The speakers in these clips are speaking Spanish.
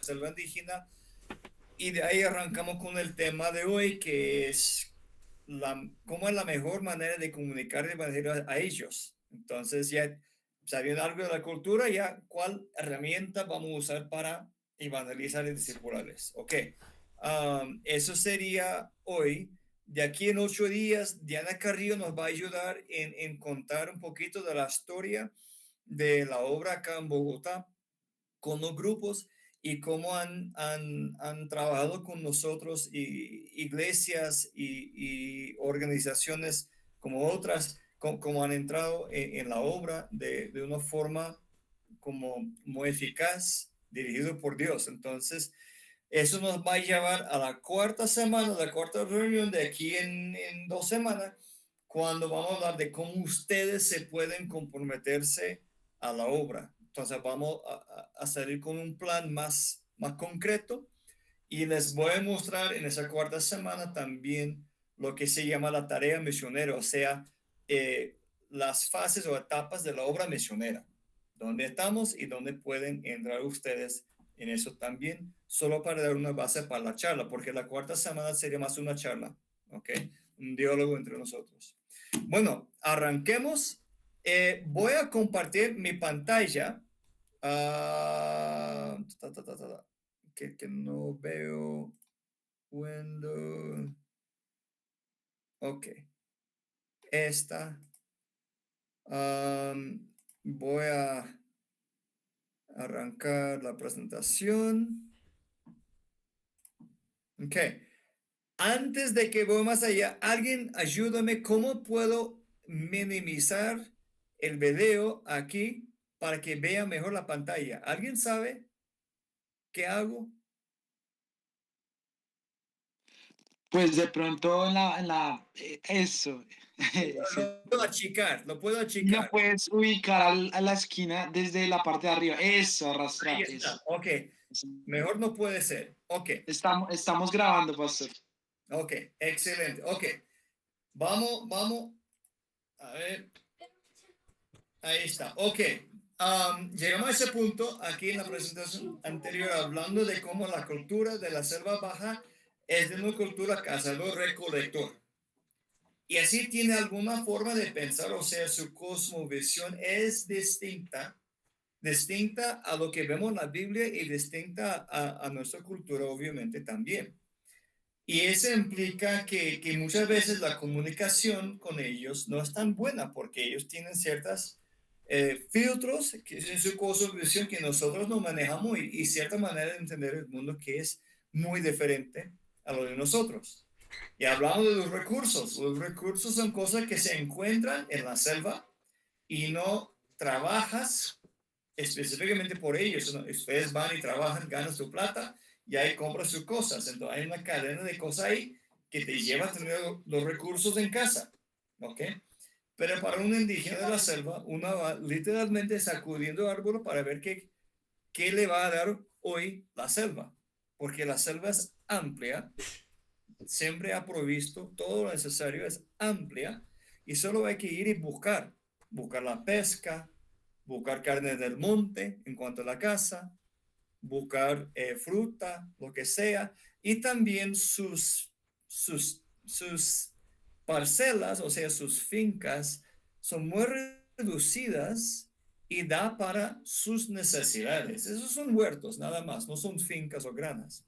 selva indígena. Y de ahí arrancamos con el tema de hoy, que es cómo es la mejor manera de comunicar el evangelio a ellos. Entonces, ya sabiendo algo de la cultura, ya cuál herramienta vamos a usar para evangelizar y discipularles. Ok, eso sería hoy. De aquí en 8 días, Diana Carrillo nos va a ayudar en contar un poquito de la historia de la obra acá en Bogotá con los grupos y cómo han trabajado con nosotros y iglesias y organizaciones como otras, como han entrado en la obra de una forma como muy eficaz, dirigido por Dios. Entonces, eso nos va a llevar a la cuarta semana, la cuarta reunión de aquí en 2 semanas, cuando vamos a hablar de cómo ustedes se pueden comprometerse a la obra. Entonces vamos a salir con un plan más concreto y les voy a mostrar en esa cuarta semana también lo que se llama la tarea misionera, o sea, las fases o etapas de la obra misionera, dónde estamos y dónde pueden entrar ustedes en eso también, solo para dar una base para la charla, porque la cuarta semana sería más una charla, ¿ok? Un diálogo entre nosotros. Bueno, arranquemos. Voy a compartir mi pantalla. Que no veo. Window. Ok. Esta. Voy a arrancar la presentación. Ok. Antes de que voy más allá, alguien ayúdame. ¿Cómo puedo minimizar el video aquí para que vea mejor la pantalla? ¿Alguien sabe qué hago? Pues de pronto eso, sí. Lo puedo achicar, lo puedo Y lo achicar. puedes ubicar a la esquina desde la parte de arriba. Eso, Ahí arrastrar, está. eso. Ok. Eso. Mejor no puede ser. Ok. Estamos grabando, pastor. Ok. Excelente. Ok. Vamos. A ver. Ahí está. Ok. Llegamos a ese punto aquí en la presentación anterior hablando de cómo la cultura de la selva baja es de una cultura cazador-recolector. Y así tiene alguna forma de pensar, o sea, su cosmovisión es distinta a lo que vemos en la Biblia y distinta a nuestra cultura, obviamente, también. Y eso implica que muchas veces la comunicación con ellos no es tan buena porque ellos tienen ciertos filtros que es en su cosmovisión que nosotros no manejamos y cierta manera de entender el mundo que es muy diferente a lo de nosotros. Y hablamos de los recursos son cosas que se encuentran en la selva y no trabajas específicamente por ellos. ¿No? Ustedes van y trabajan, ganan su plata y ahí compran sus cosas. Entonces hay una cadena de cosas ahí que te lleva a tener los recursos en casa. ¿Ok? Pero para un indígena de la selva, uno va literalmente sacudiendo árboles para ver qué le va a dar hoy la selva. Porque la selva es amplia, siempre ha provisto todo lo necesario, es amplia y solo hay que ir y buscar la pesca, buscar carne del monte en cuanto a la casa, buscar fruta, lo que sea, y también sus parcelas, o sea, sus fincas, son muy reducidas y da para sus necesidades. Esos son huertos, nada más, no son fincas o granas.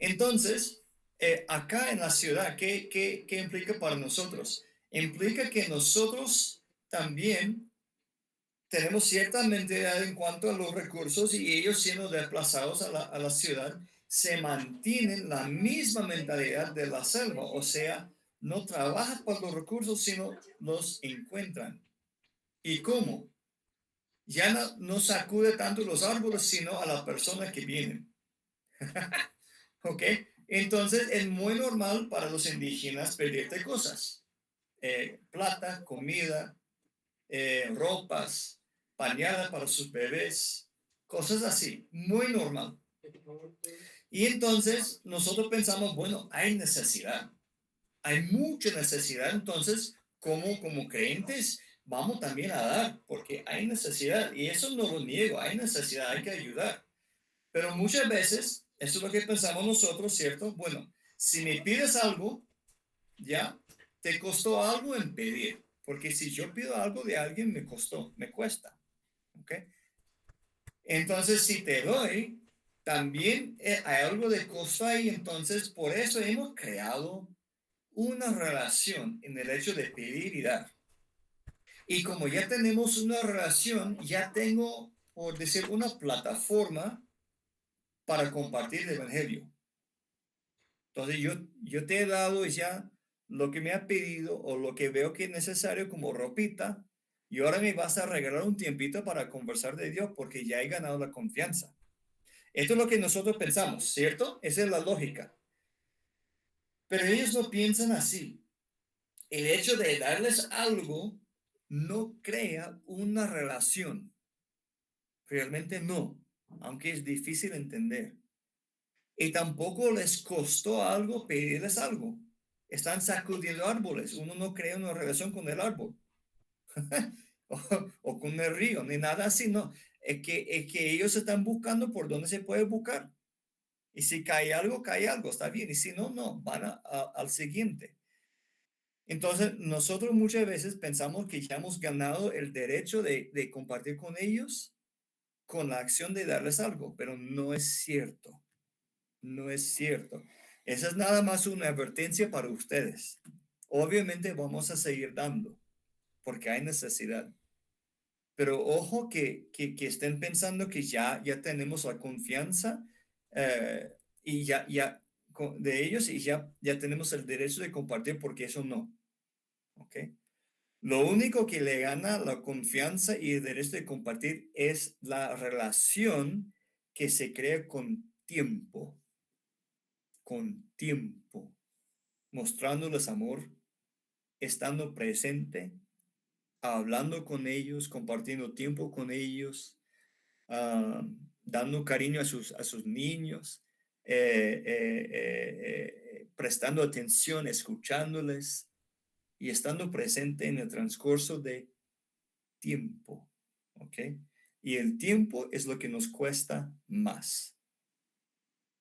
Entonces, acá en la ciudad, ¿qué implica para nosotros? Implica que nosotros también tenemos cierta mentalidad en cuanto a los recursos y ellos siendo desplazados a la ciudad, se mantienen la misma mentalidad de la selva, o sea, no trabajan por los recursos, sino los encuentran. ¿Y cómo? Ya no sacude tanto los árboles, sino a las personas que vienen. ¿Ok? Entonces es muy normal para los indígenas pedirte cosas. Plata, comida, ropas, pañales para sus bebés, cosas así, muy normal. Y entonces nosotros pensamos, bueno, hay necesidad, hay mucha necesidad, entonces como creyentes vamos también a dar, porque hay necesidad, y eso no lo niego, hay necesidad, hay que ayudar. Pero muchas veces, eso es lo que pensamos nosotros, ¿cierto? Bueno, si me pides algo, ya, te costó algo en pedir, porque si yo pido algo de alguien, me costó, me cuesta, ¿ok? Entonces, si te doy, también hay algo de costo ahí, entonces por eso hemos creado una relación en el hecho de pedir y dar. Y como ya tenemos una relación, ya tengo, por decir, una plataforma para compartir el Evangelio. Entonces yo te he dado ya lo que me ha pedido o lo que veo que es necesario como ropita y ahora me vas a regalar un tiempito para conversar de Dios porque ya he ganado la confianza. Esto es lo que nosotros pensamos, ¿cierto? Esa es la lógica. Pero ellos no piensan así. El hecho de darles algo no crea una relación. Realmente no, aunque es difícil entender. Y tampoco les costó algo pedirles algo. Están sacudiendo árboles. Uno no crea una relación con el árbol o, o con el río, ni nada así, no. Es que ellos están buscando por donde se puede buscar. Y si cae algo, está bien. Y si no, no, van al siguiente. Entonces, nosotros muchas veces pensamos que ya hemos ganado el derecho de compartir con ellos con la acción de darles algo, pero no es cierto. No es cierto. Esa es nada más una advertencia para ustedes. Obviamente vamos a seguir dando porque hay necesidad. Pero ojo que estén pensando que ya tenemos la confianza y ya de ellos y ya tenemos el derecho de compartir porque eso no. ¿Ok? Lo único que le gana la confianza y el derecho de compartir es la relación que se crea con tiempo, mostrándoles amor, estando presente, hablando con ellos, compartiendo tiempo con ellos, ah, dando cariño a sus niños, prestando atención, escuchándoles y estando presente en el transcurso de tiempo, ¿ok? Y el tiempo es lo que nos cuesta más,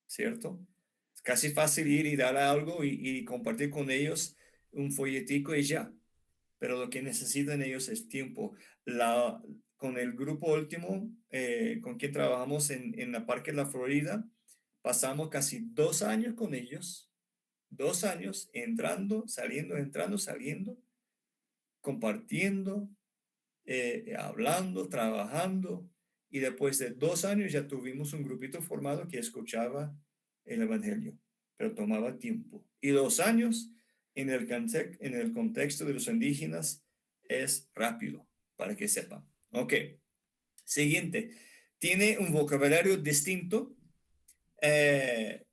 ¿cierto? Es casi fácil ir y dar algo y compartir con ellos un folletico y ya, pero lo que necesitan ellos es tiempo. Con el grupo último, con quien trabajamos en la Parque de la Florida, pasamos casi 2 años con ellos, 2 años entrando, saliendo, compartiendo, hablando, trabajando, y después de 2 años ya tuvimos un grupito formado que escuchaba el Evangelio, pero tomaba tiempo. Y 2 años en el contexto de los indígenas es rápido, para que sepan. Ok, siguiente. Tiene un vocabulario distinto. Eh,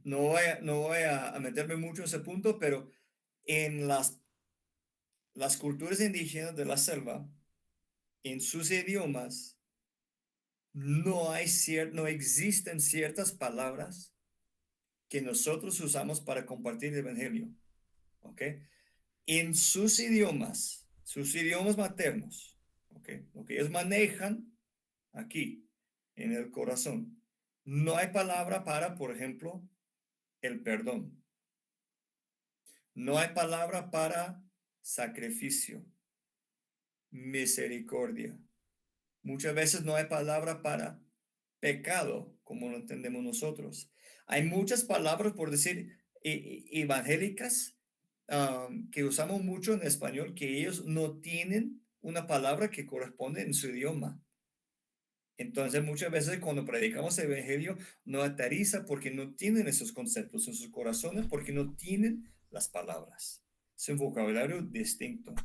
no voy a meterme mucho en ese punto, pero en las culturas indígenas de la selva, en sus idiomas, no existen ciertas palabras que nosotros usamos para compartir el evangelio, ¿ok? En sus idiomas maternos, ¿ok? Lo que ellos manejan aquí, en el corazón, no hay palabra para, por ejemplo, el perdón. No hay palabra para sacrificio, misericordia. Muchas veces no hay palabra para pecado, como lo entendemos nosotros. Hay muchas palabras, por decir, evangélicas, que usamos mucho en español, que ellos no tienen una palabra que corresponde en su idioma. Entonces, muchas veces cuando predicamos el evangelio, no aterriza porque no tienen esos conceptos en sus corazones, porque no tienen las palabras. Es un vocabulario distinto.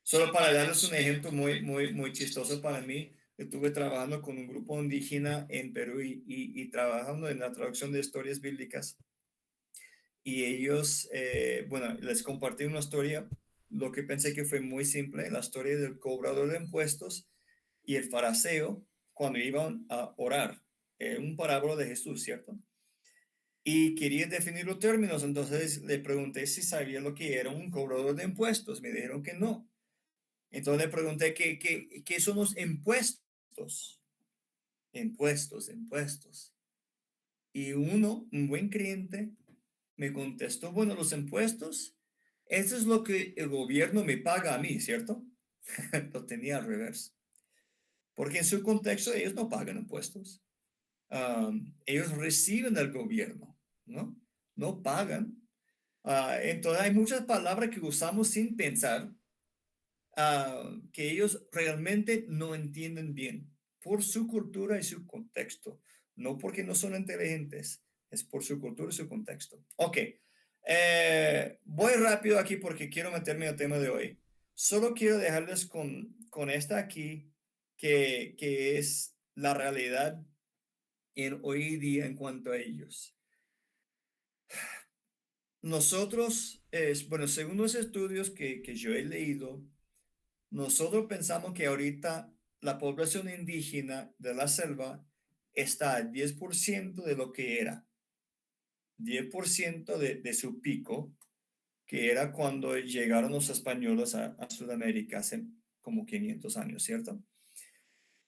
Solo para darles un ejemplo muy, muy, muy chistoso para mí, estuve trabajando con un grupo indígena en Perú y trabajando en la traducción de historias bíblicas. Y ellos, bueno, les compartí una historia, lo que pensé que fue muy simple, la historia del cobrador de impuestos y el fariseo cuando iban a orar. Un parábola de Jesús, ¿cierto? Y quería definir los términos, entonces le pregunté si sabía lo que era un cobrador de impuestos. Me dijeron que no. Entonces le pregunté qué son los impuestos. impuestos, impuestos. Y un buen cliente, me contestó, bueno, los impuestos, eso es lo que el gobierno me paga a mí, ¿cierto? Lo tenía al revés. Porque en su contexto ellos no pagan impuestos. Ellos reciben del gobierno, ¿no? No pagan. Entonces hay muchas palabras que usamos sin pensar, que ellos realmente no entienden bien por su cultura y su contexto, no porque no son inteligentes, es por su cultura y su contexto. Ok, voy rápido aquí porque quiero meterme al tema de hoy. Solo quiero dejarles con esta aquí, que es la realidad en hoy día en cuanto a ellos. Nosotros, bueno, según los estudios que yo he leído, nosotros pensamos que ahorita la población indígena de la selva está al 10% de lo que era, 10% de su pico, que era cuando llegaron los españoles a Sudamérica hace como 500 años, ¿cierto?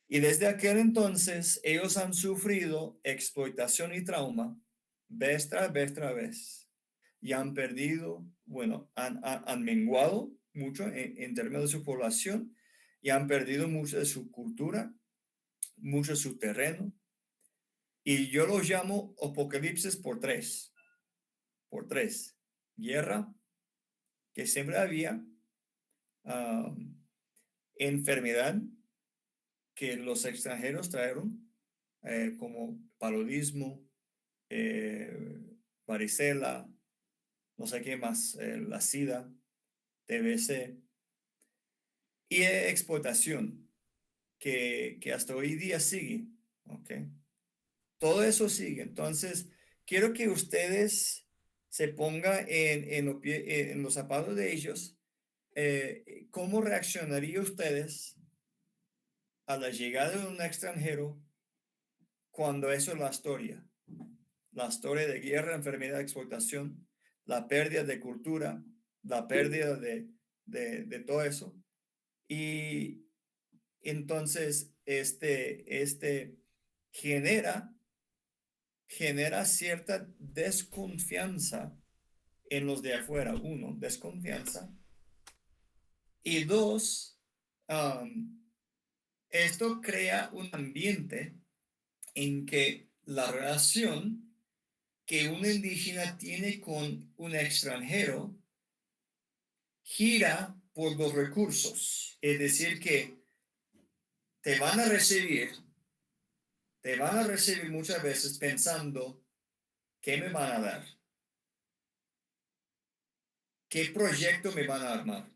Y desde aquel entonces ellos han sufrido explotación y trauma vez tras vez y han perdido, bueno, han menguado mucho en términos de su población y han perdido mucho de su cultura, mucho de su terreno. Y yo lo llamo apocalipsis por tres. Guerra, que siempre había, um, enfermedad que los extranjeros trajeron, como paludismo, eh, varicela, no sé qué más, la SIDA, TBC, y explotación, que hasta hoy día sigue, ¿ok? Todo eso sigue. Entonces, quiero que ustedes se pongan en los zapatos de ellos. ¿Cómo reaccionaría ustedes a la llegada de un extranjero cuando eso es la historia? La historia de guerra, enfermedad, explotación, la pérdida de cultura, la pérdida de todo eso. Y entonces, genera, genera cierta desconfianza en los de afuera. Uno, desconfianza. Y dos, esto crea un ambiente en que la relación que un indígena tiene con un extranjero gira por los recursos. Es decir, que te van a recibir, te van a recibir muchas veces pensando, ¿qué me van a dar? ¿Qué proyecto me van a armar?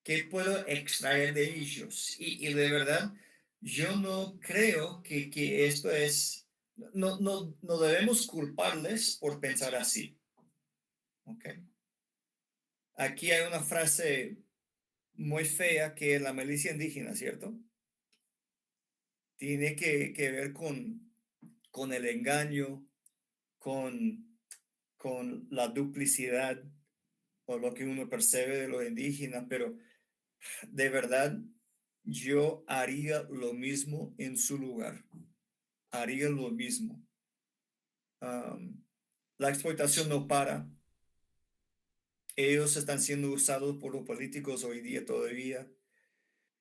¿Qué puedo extraer de ellos? Y de verdad, yo no creo que esto es, no debemos culparles por pensar así. ¿Ok? Aquí hay una frase muy fea que es la milicia indígena, ¿cierto? Tiene que ver con el engaño, con, con la duplicidad o lo que uno percibe de los indígenas, pero de verdad yo haría lo mismo en su lugar, haría lo mismo. Um, la explotación no para, ellos están siendo usados por los políticos hoy día todavía.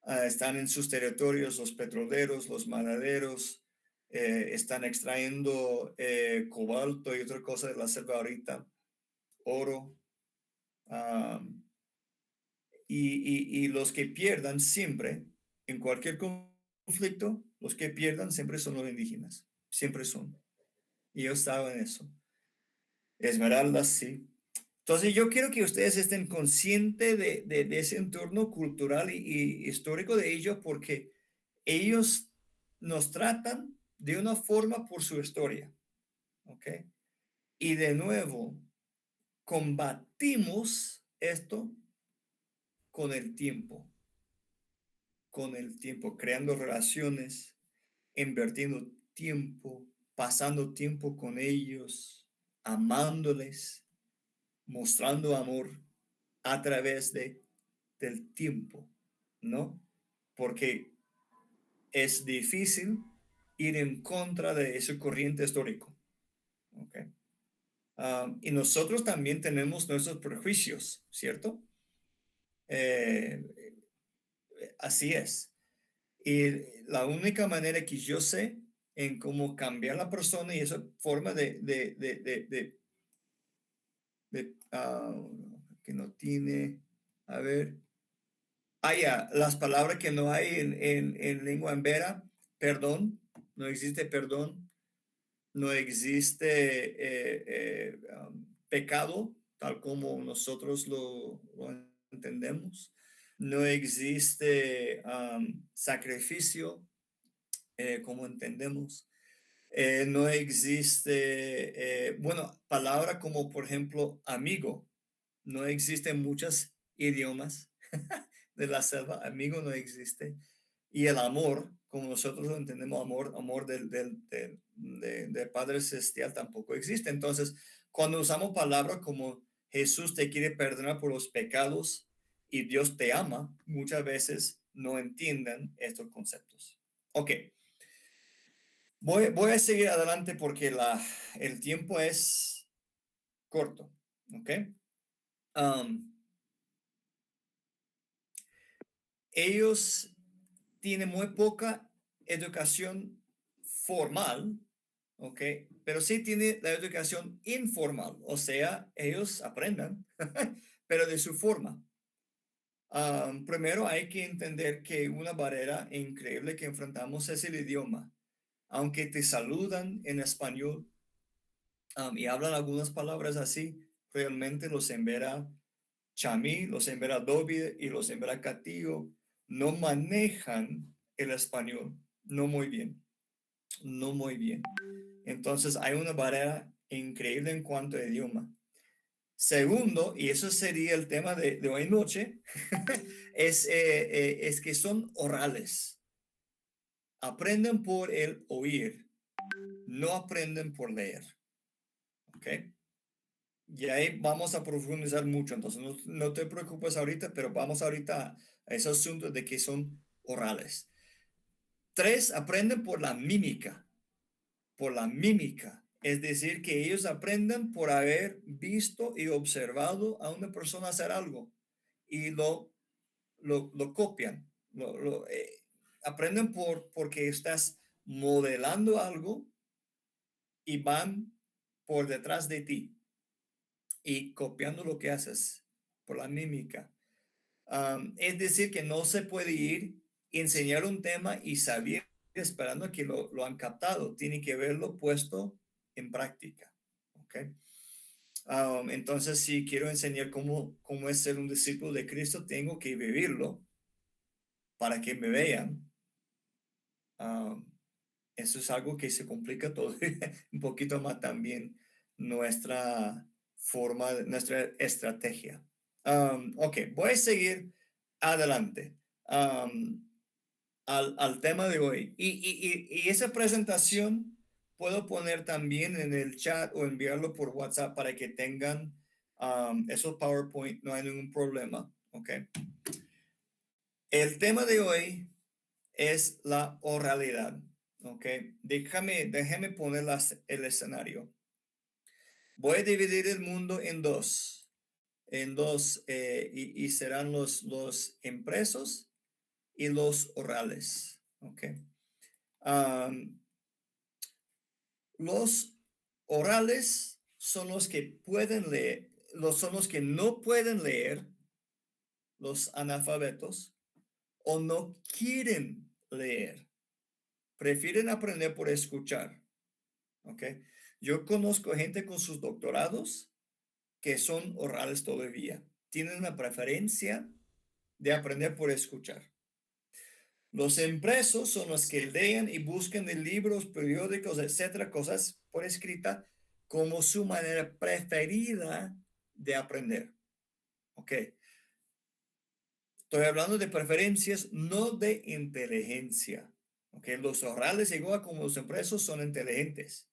Están en sus territorios los petroleros, los manaderos, están extrayendo cobalto y otra cosa de la selva ahorita, oro. um, y los que pierdan siempre, en cualquier conflicto, los que pierdan siempre son los indígenas, siempre son. Y yo estaba en eso. Esmeraldas, sí. Entonces yo quiero que ustedes estén conscientes de ese entorno cultural y histórico de ellos, porque ellos nos tratan de una forma por su historia, ¿ok? Y de nuevo, combatimos esto con el tiempo, creando relaciones, invirtiendo tiempo, pasando tiempo con ellos, amándoles, mostrando amor a través del tiempo, ¿no? Porque es difícil ir en contra de ese corriente histórico. ¿Ok? Y nosotros también tenemos nuestros prejuicios, ¿cierto? Eh, Así es. Y la única manera que yo sé en cómo cambiar la persona y esa forma que no tiene, a ver, ya, las palabras que no hay en lengua embera, perdón, no existe perdón, no existe pecado, tal como nosotros lo entendemos, no existe sacrificio, como entendemos. No existe, bueno, palabra como por ejemplo amigo, no existen muchos idiomas de la selva, amigo no existe. Y el amor, como nosotros lo entendemos, amor del Padre Celestial tampoco existe. Entonces, cuando usamos palabras como Jesús te quiere perdonar por los pecados y Dios te ama, muchas veces no entienden estos conceptos. Ok, voy a seguir adelante porque el tiempo es corto. Ok. Um, Ellos tienen muy poca educación formal, ¿ok? Pero sí tiene la educación informal, o sea, ellos aprenden, pero de su forma. Primero hay que entender que una barrera increíble que enfrentamos es el idioma. Aunque te saludan en español, y hablan algunas palabras así, realmente los envera chamí, los envera doble y los envera catillo no manejan el español, no muy bien, no muy bien. Entonces hay una barrera increíble en cuanto a idioma. Segundo, y eso sería el tema de hoy noche, es que son orales. Aprenden por el oír, no aprenden por leer. ¿Ok? Y ahí vamos a profundizar mucho, entonces no te preocupes ahorita, pero vamos ahorita a ese asunto de que son orales. Tres, aprenden por la mímica, es decir, que ellos aprenden por haber visto y observado a una persona hacer algo y lo copian, aprenden porque estás modelando algo y van por detrás de ti y copiando lo que haces por la mímica. Es decir, que no se puede ir y enseñar un tema y saber esperando que lo han captado. Tiene que verlo puesto en práctica. ¿Ok? Entonces, si quiero enseñar cómo es ser un discípulo de Cristo, tengo que vivirlo para que me vean. Um, Eso es algo que se complica todo un poquito más también nuestra nuestra estrategia. Ok, voy a seguir adelante al tema de hoy. Y esa presentación puedo poner también en el chat o enviarlo por WhatsApp para que tengan esos PowerPoint, no hay ningún problema. Ok. El tema de hoy es la oralidad. Ok, déjame poner el escenario. Voy a dividir el mundo en dos, y serán los impresos y los orales. Ok. Um, los orales son los que pueden leer, son los que no pueden leer, los analfabetos, o no quieren leer. Prefieren aprender por escuchar. ¿Ok? Yo conozco gente con sus doctorados que son orales todavía. Tienen una preferencia de aprender por escuchar. Los impresos son los que leen y buscan en libros, periódicos, etcétera, cosas por escrita como su manera preferida de aprender. ¿Ok? Estoy hablando de preferencias, no de inteligencia. ¿Ok? Los orales, igual como los impresos, son inteligentes.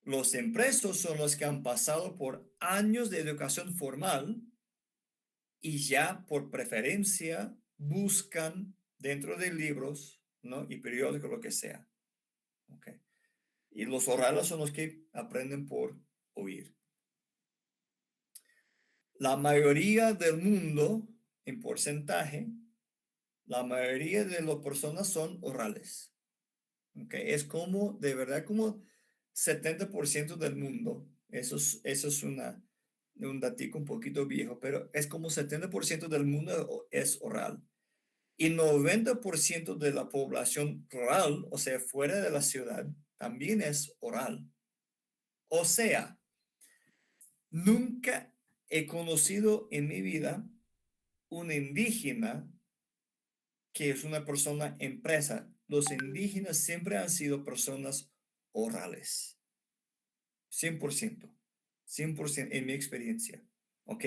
Los impresos son los que han pasado por años de educación formal y ya por preferencia buscan dentro de libros, ¿no? Y periódicos, lo que sea. ¿Ok? Y los orales son los que aprenden por oír. La mayoría del mundo, en porcentaje, la mayoría de las personas son orales. ¿Okay? Es como, de verdad, como 70% del mundo. Eso es un datico un poquito viejo, pero es como 70% del mundo es oral. Y 90% de la población rural, o sea, fuera de la ciudad, también es oral. O sea, nunca he conocido en mi vida un indígena que es una persona empresa. Los indígenas siempre han sido personas orales. 100%. 100% en mi experiencia. ¿Ok?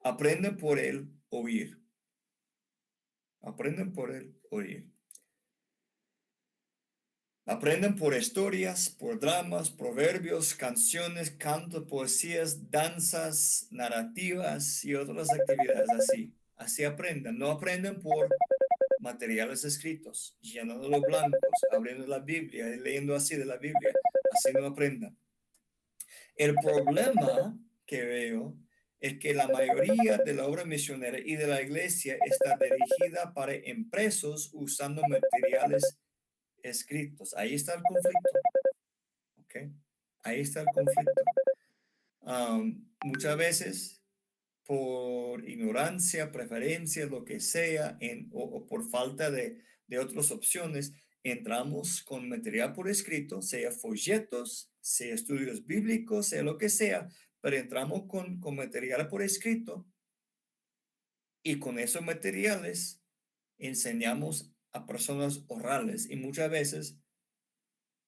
Aprenden por el oír. Aprenden por el oír. Aprenden por historias, por dramas, proverbios, canciones, cantos, poesías, danzas, narrativas y otras actividades así. Así aprenden. No aprenden por materiales escritos, llenando los blancos, abriendo la Biblia y leyendo así de la Biblia. Así no aprendan. El problema que veo es que la mayoría de la obra misionera y de la iglesia está dirigida para empresas usando materiales escritos. Ahí está el conflicto. ¿Ok? Ahí está el conflicto. Muchas veces por ignorancia, preferencia, lo que sea, o por falta de otras opciones, entramos con material por escrito, sea folletos, sea estudios bíblicos, sea lo que sea, pero entramos con material por escrito y con esos materiales enseñamos a personas orales y muchas veces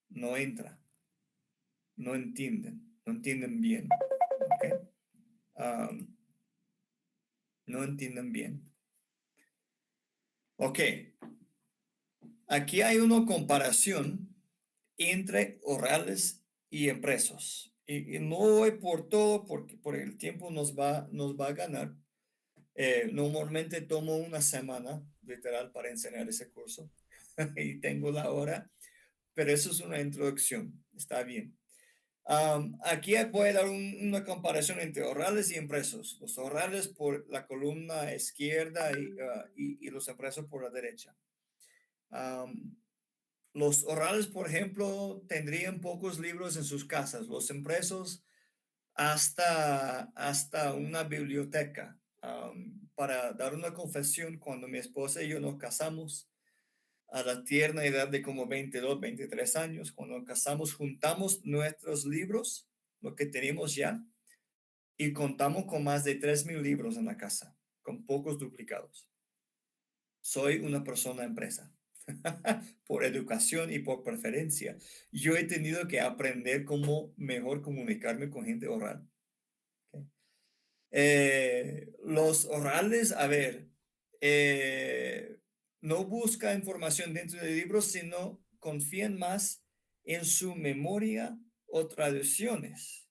no entra, no entienden bien, ¿ok? No entienden bien. Ok, aquí hay una comparación entre orales y impresos. Y no voy por todo porque por el tiempo nos va a ganar. Normalmente tomo una semana literal para enseñar ese curso y tengo la hora, pero eso es una introducción, está bien. Aquí voy a dar una comparación entre orales y impresos. Los orales por la columna izquierda y los impresos por la derecha. Los orales, por ejemplo, tendrían pocos libros en sus casas. Los impresos hasta una biblioteca. Para dar una confesión, cuando mi esposa y yo nos casamos, a la tierna edad de como 22, 23 años, cuando nos casamos, juntamos nuestros libros, lo que tenemos ya, y contamos con más de 3,000 libros en la casa, con pocos duplicados. Soy una persona empresa. Por educación y por preferencia. Yo he tenido que aprender cómo mejor comunicarme con gente oral. ¿Okay? Los orales, a ver, no busca información dentro de libros, sino confían más en su memoria o tradiciones.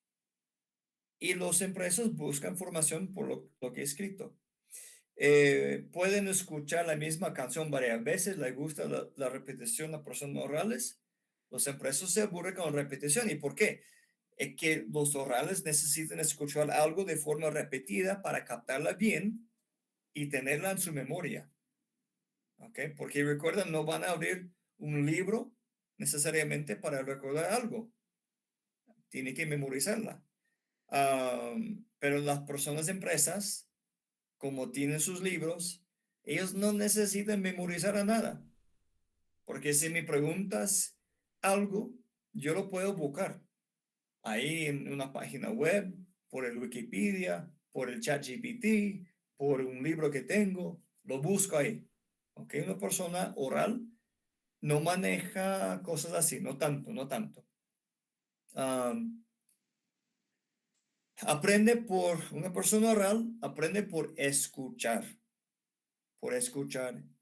Y los impresos buscan información por lo que he escrito. Pueden escuchar la misma canción varias veces, les gusta la repetición a personas orales. Los impresos se aburren con la repetición. ¿Y por qué? Es que los orales necesitan escuchar algo de forma repetida para captarla bien y tenerla en su memoria. ¿Ok? Porque recuerdan, no van a abrir un libro necesariamente para recordar algo. Tiene que memorizarla. Pero las personas empresas, como tienen sus libros, ellos no necesitan memorizar a nada. Porque si me preguntas algo, yo lo puedo buscar ahí en una página web, por el Wikipedia, por el ChatGPT, por un libro que tengo, lo busco ahí. ¿Ok? Una persona oral no maneja cosas así, no tanto, no tanto. Una persona oral aprende por escuchar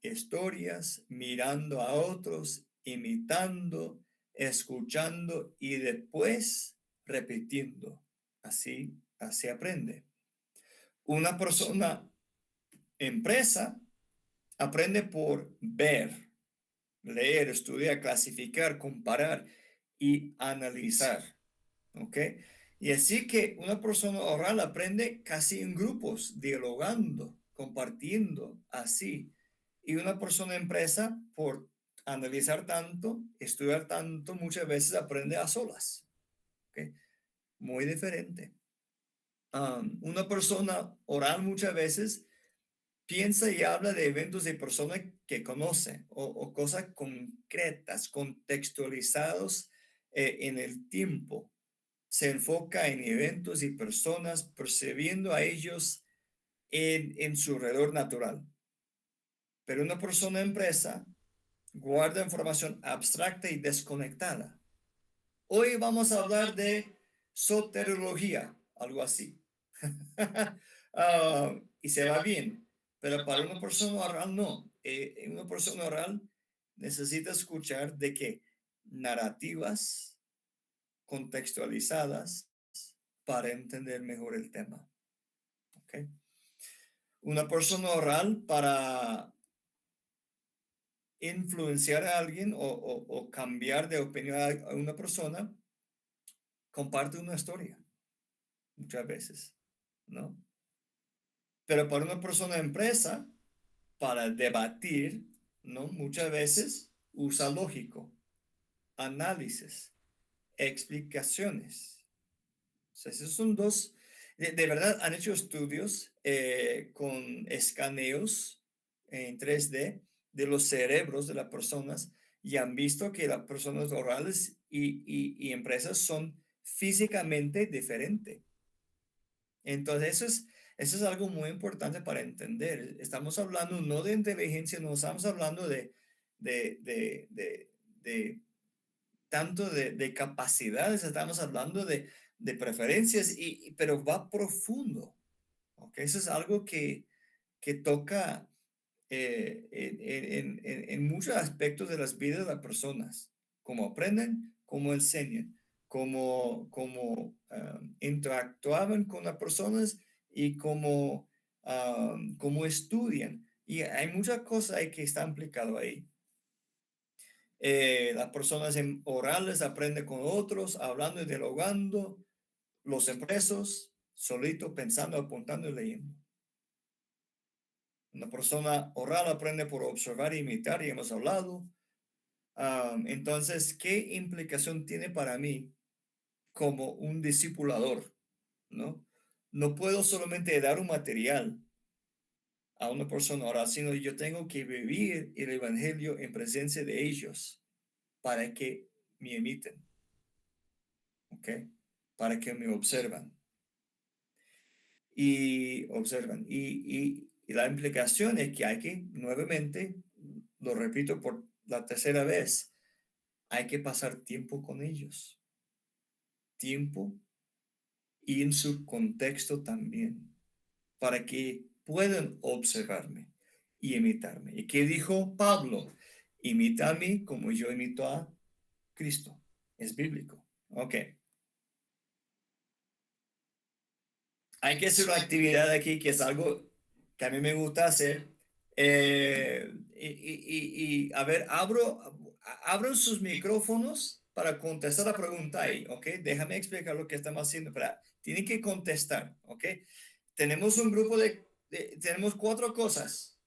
historias, mirando a otros, imitando, escuchando y después repitiendo. Así aprende. Una persona empresa aprende por ver, leer, estudiar, clasificar, comparar y analizar. ¿Ok? Y así que una persona oral aprende casi en grupos, dialogando, compartiendo, así. Y una persona empresa, por analizar tanto, estudiar tanto, muchas veces aprende a solas. ¿Ok? Muy diferente. Una persona oral muchas veces piensa y habla de eventos de personas que conoce o cosas concretas, contextualizados en el tiempo. Se enfoca en eventos y personas, percibiendo a ellos en su alrededor natural. Pero una persona empresa guarda información abstracta y desconectada. Hoy vamos a hablar de soteriología, algo así. Y se va bien, pero para una persona oral no. Una persona oral necesita escuchar de qué narrativas contextualizadas para entender mejor el tema. ¿Okay? Una persona oral para influenciar a alguien o cambiar de opinión a una persona, comparte una historia muchas veces, ¿no? Pero para una persona empresa, para debatir, ¿no? Muchas veces usa lógico, análisis, explicaciones. O sea, esos son dos, de verdad han hecho estudios con escaneos en 3D de los cerebros de las personas y han visto que las personas orales y empresas son físicamente diferentes. Entonces, eso es algo muy importante para entender. Estamos hablando no de inteligencia, no estamos hablando de, de, de, de tanto de capacidades, estamos hablando de preferencias, pero va profundo. ¿Okay? Eso es algo que toca en muchos aspectos de las vidas de las personas, cómo aprenden, cómo enseñan, cómo interactúan con las personas y cómo estudian. Y hay muchas cosas ahí que están implicadas ahí. Las personas orales aprenden con otros, hablando y dialogando, los empresos, solitos, pensando, apuntando y leyendo. Una persona oral aprende por observar e imitar, y hemos hablado. Entonces, ¿qué implicación tiene para mí como un discipulador? ¿No? No puedo solamente dar un material a una persona oral, sino yo tengo que vivir el evangelio en presencia de ellos para que me imiten, ¿ok? Para que me observan y observan. Y la implicación es que hay que, nuevamente, lo repito por la tercera vez, hay que pasar tiempo con ellos. Tiempo y en su contexto también, para que puedan observarme y imitarme. ¿Y qué dijo Pablo? Imita a mí como yo imito a Cristo. Es bíblico. Ok. Hay que hacer una actividad aquí que es algo que a mí me gusta hacer. A ver, abran sus micrófonos para contestar la pregunta ahí, ¿ok? Déjame explicar lo que estamos haciendo. Pero tienen que contestar, ¿ok? Tenemos un grupo tenemos cuatro cosas,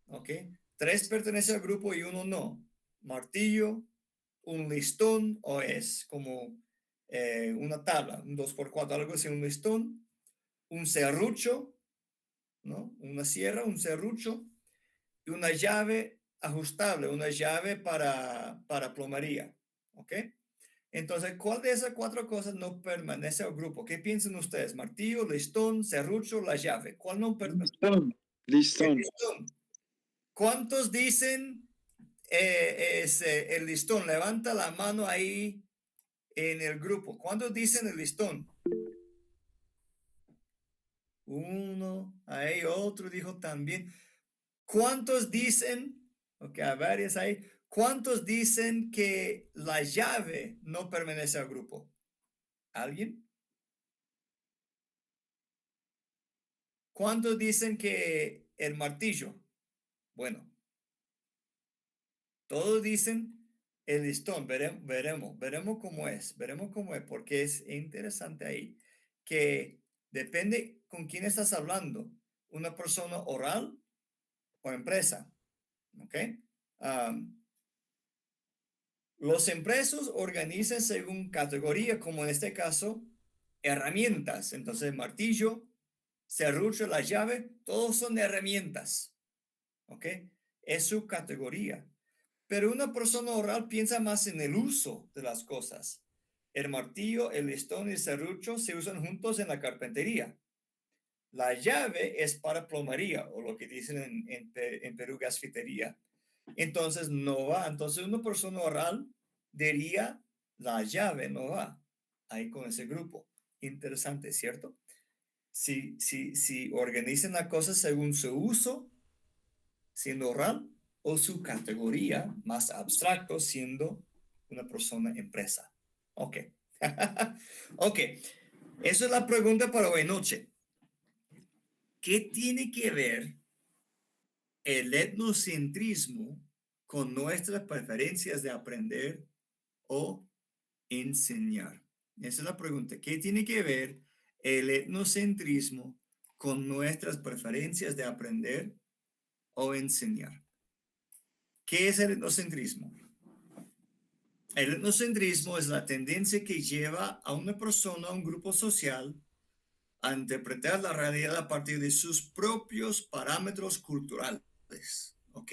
¿ok? Tres pertenecen al grupo y uno no. Martillo, un listón, o es como una tabla, un 2x4, algo así, un listón, un serrucho, ¿no? Una sierra, un serrucho y una llave ajustable, una llave para plomería, ¿ok? Entonces, ¿cuál de esas cuatro cosas no permanece al grupo? ¿Qué piensan ustedes? Martillo, listón, serrucho, la llave. ¿Cuál no permanece? Listón, El listón. listón. ¿Cuántos dicen el listón? Levanta la mano ahí en el grupo. ¿Cuántos dicen el listón? Uno, ahí otro dijo también. ¿Cuántos dicen, ok, a varios ahí, cuántos dicen que la llave no pertenece al grupo? ¿Alguien? ¿Cuántos dicen que el martillo? Bueno, todos dicen el listón, veremos cómo es, porque es interesante ahí, que depende con quién estás hablando, una persona oral o empresa, ¿ok? Am, los empresas organizan según categoría, como en este caso, herramientas. Entonces, martillo, serrucho, la llave, todos son herramientas, ¿ok? Es su categoría. Pero una persona oral piensa más en el uso de las cosas. El martillo, el listón y el serrucho se usan juntos en la carpintería. La llave es para plomería o lo que dicen en Perú, gasfitería. Entonces no va. Entonces una persona oral diría la llave no va ahí con ese grupo. Interesante, ¿cierto? Si organizan la cosa según su uso, siendo oral, o su categoría más abstracto, siendo una persona empresa. Ok. Ok. Esa es la pregunta para hoy noche. ¿Qué tiene que ver el etnocentrismo con nuestras preferencias de aprender o enseñar? Esa es la pregunta. ¿Qué tiene que ver el etnocentrismo con nuestras preferencias de aprender o enseñar? ¿Qué es el etnocentrismo? El etnocentrismo es la tendencia que lleva a una persona, a un grupo social, a interpretar la realidad a partir de sus propios parámetros culturales. ¿Ok?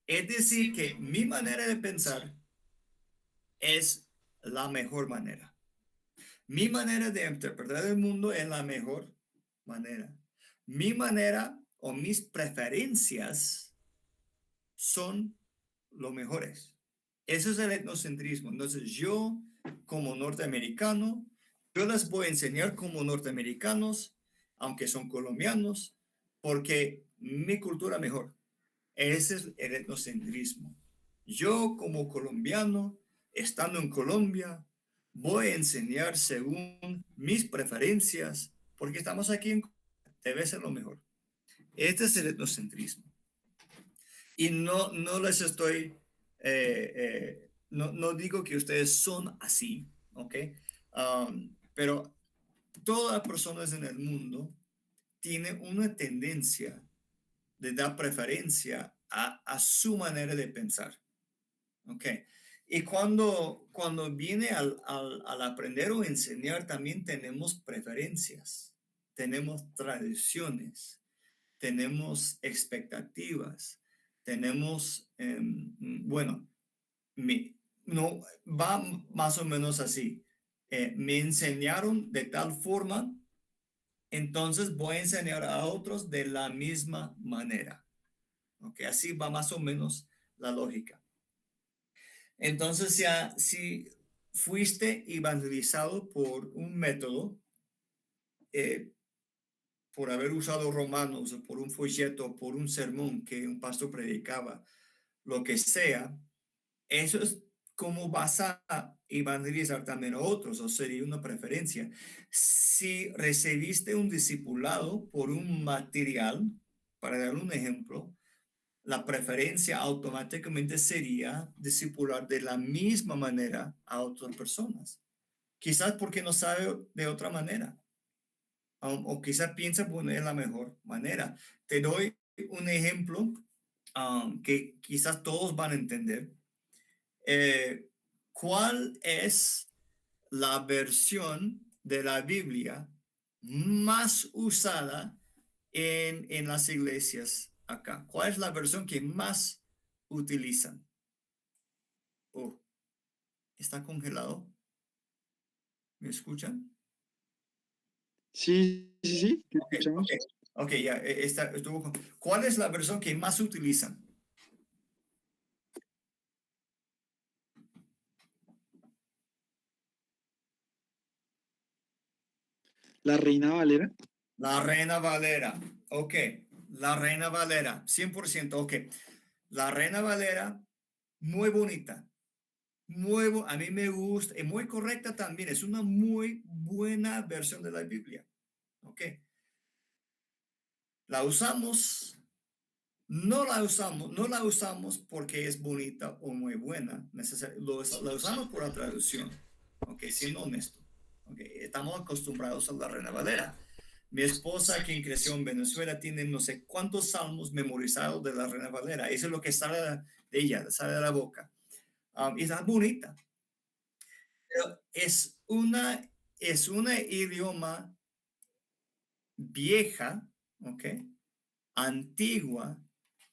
Es decir, que mi manera de pensar es la mejor manera. Mi manera de interpretar el mundo es la mejor manera. Mi manera o mis preferencias son los mejores. Eso es el etnocentrismo. Entonces yo, como norteamericano, yo les voy a enseñar como norteamericanos, aunque son colombianos, porque mi cultura mejor. Ese es el etnocentrismo. Yo, como colombiano, estando en Colombia, voy a enseñar según mis preferencias, porque estamos aquí en debe ser lo mejor. Este es el etnocentrismo. Y no les estoy, no digo que ustedes son así, ¿ok? Pero todas las personas en el mundo tienen una tendencia de dar preferencia a su manera de pensar, ¿ok? Y cuando viene al aprender o enseñar, también tenemos preferencias, tenemos tradiciones, tenemos expectativas, tenemos, bueno, no, va más o menos así. Me enseñaron de tal forma, entonces voy a enseñar a otros de la misma manera. ¿Ok? Así va más o menos la lógica. Entonces, ya si fuiste evangelizado por un método, eh, por haber usado Romanos o por un folleto, por un sermón que un pastor predicaba, lo que sea, eso es como vas a evangelizar también a otros, o sería una preferencia. Si recibiste un discipulado por un material, para dar un ejemplo, la preferencia automáticamente sería discipular de la misma manera a otras personas. Quizás porque no sabe de otra manera o quizás piensa poner la mejor manera. Te doy un ejemplo que quizás todos van a entender. ¿Cuál es la versión de la Biblia más usada en las iglesias acá? ¿Cuál es la versión que más utilizan? Oh, ¿está congelado? ¿Me escuchan? Sí, sí, sí, te Ok, ok, escuchamos. ok, ya, ¿cuál es la versión que más utilizan? La Reina Valera. La Reina Valera. Ok, la Reina Valera, 100%. Ok, la Reina Valera, muy bonita. A mí me gusta, y muy correcta también. Es una muy buena versión de la Biblia. Ok, la usamos, no la usamos porque es bonita o muy buena, la usamos por la traducción, ok, siendo honesto, ok, estamos acostumbrados a la Reina Valera. Mi esposa, quien creció en Venezuela, tiene no sé cuántos salmos memorizados de la Reina Valera, eso es lo que sale de ella, sale de la boca. Y está bonita, pero es una idioma vieja, ok, antigua,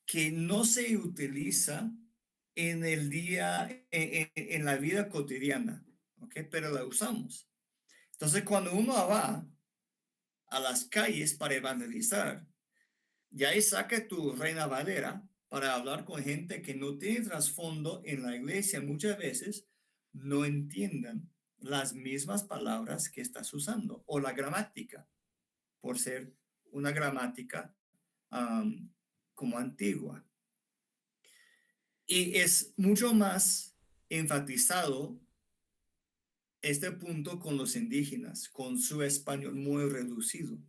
que no se utiliza en el día, en la vida cotidiana, ¿ok? Pero la usamos. Entonces, cuando uno va a las calles para evangelizar, ya ahí saca tu Reina Valera para hablar con gente que no tiene trasfondo en la iglesia, muchas veces no entiendan las mismas palabras que estás usando o la gramática, por ser una gramática como antigua. Y es mucho más enfatizado este punto con los indígenas, con su español muy reducido.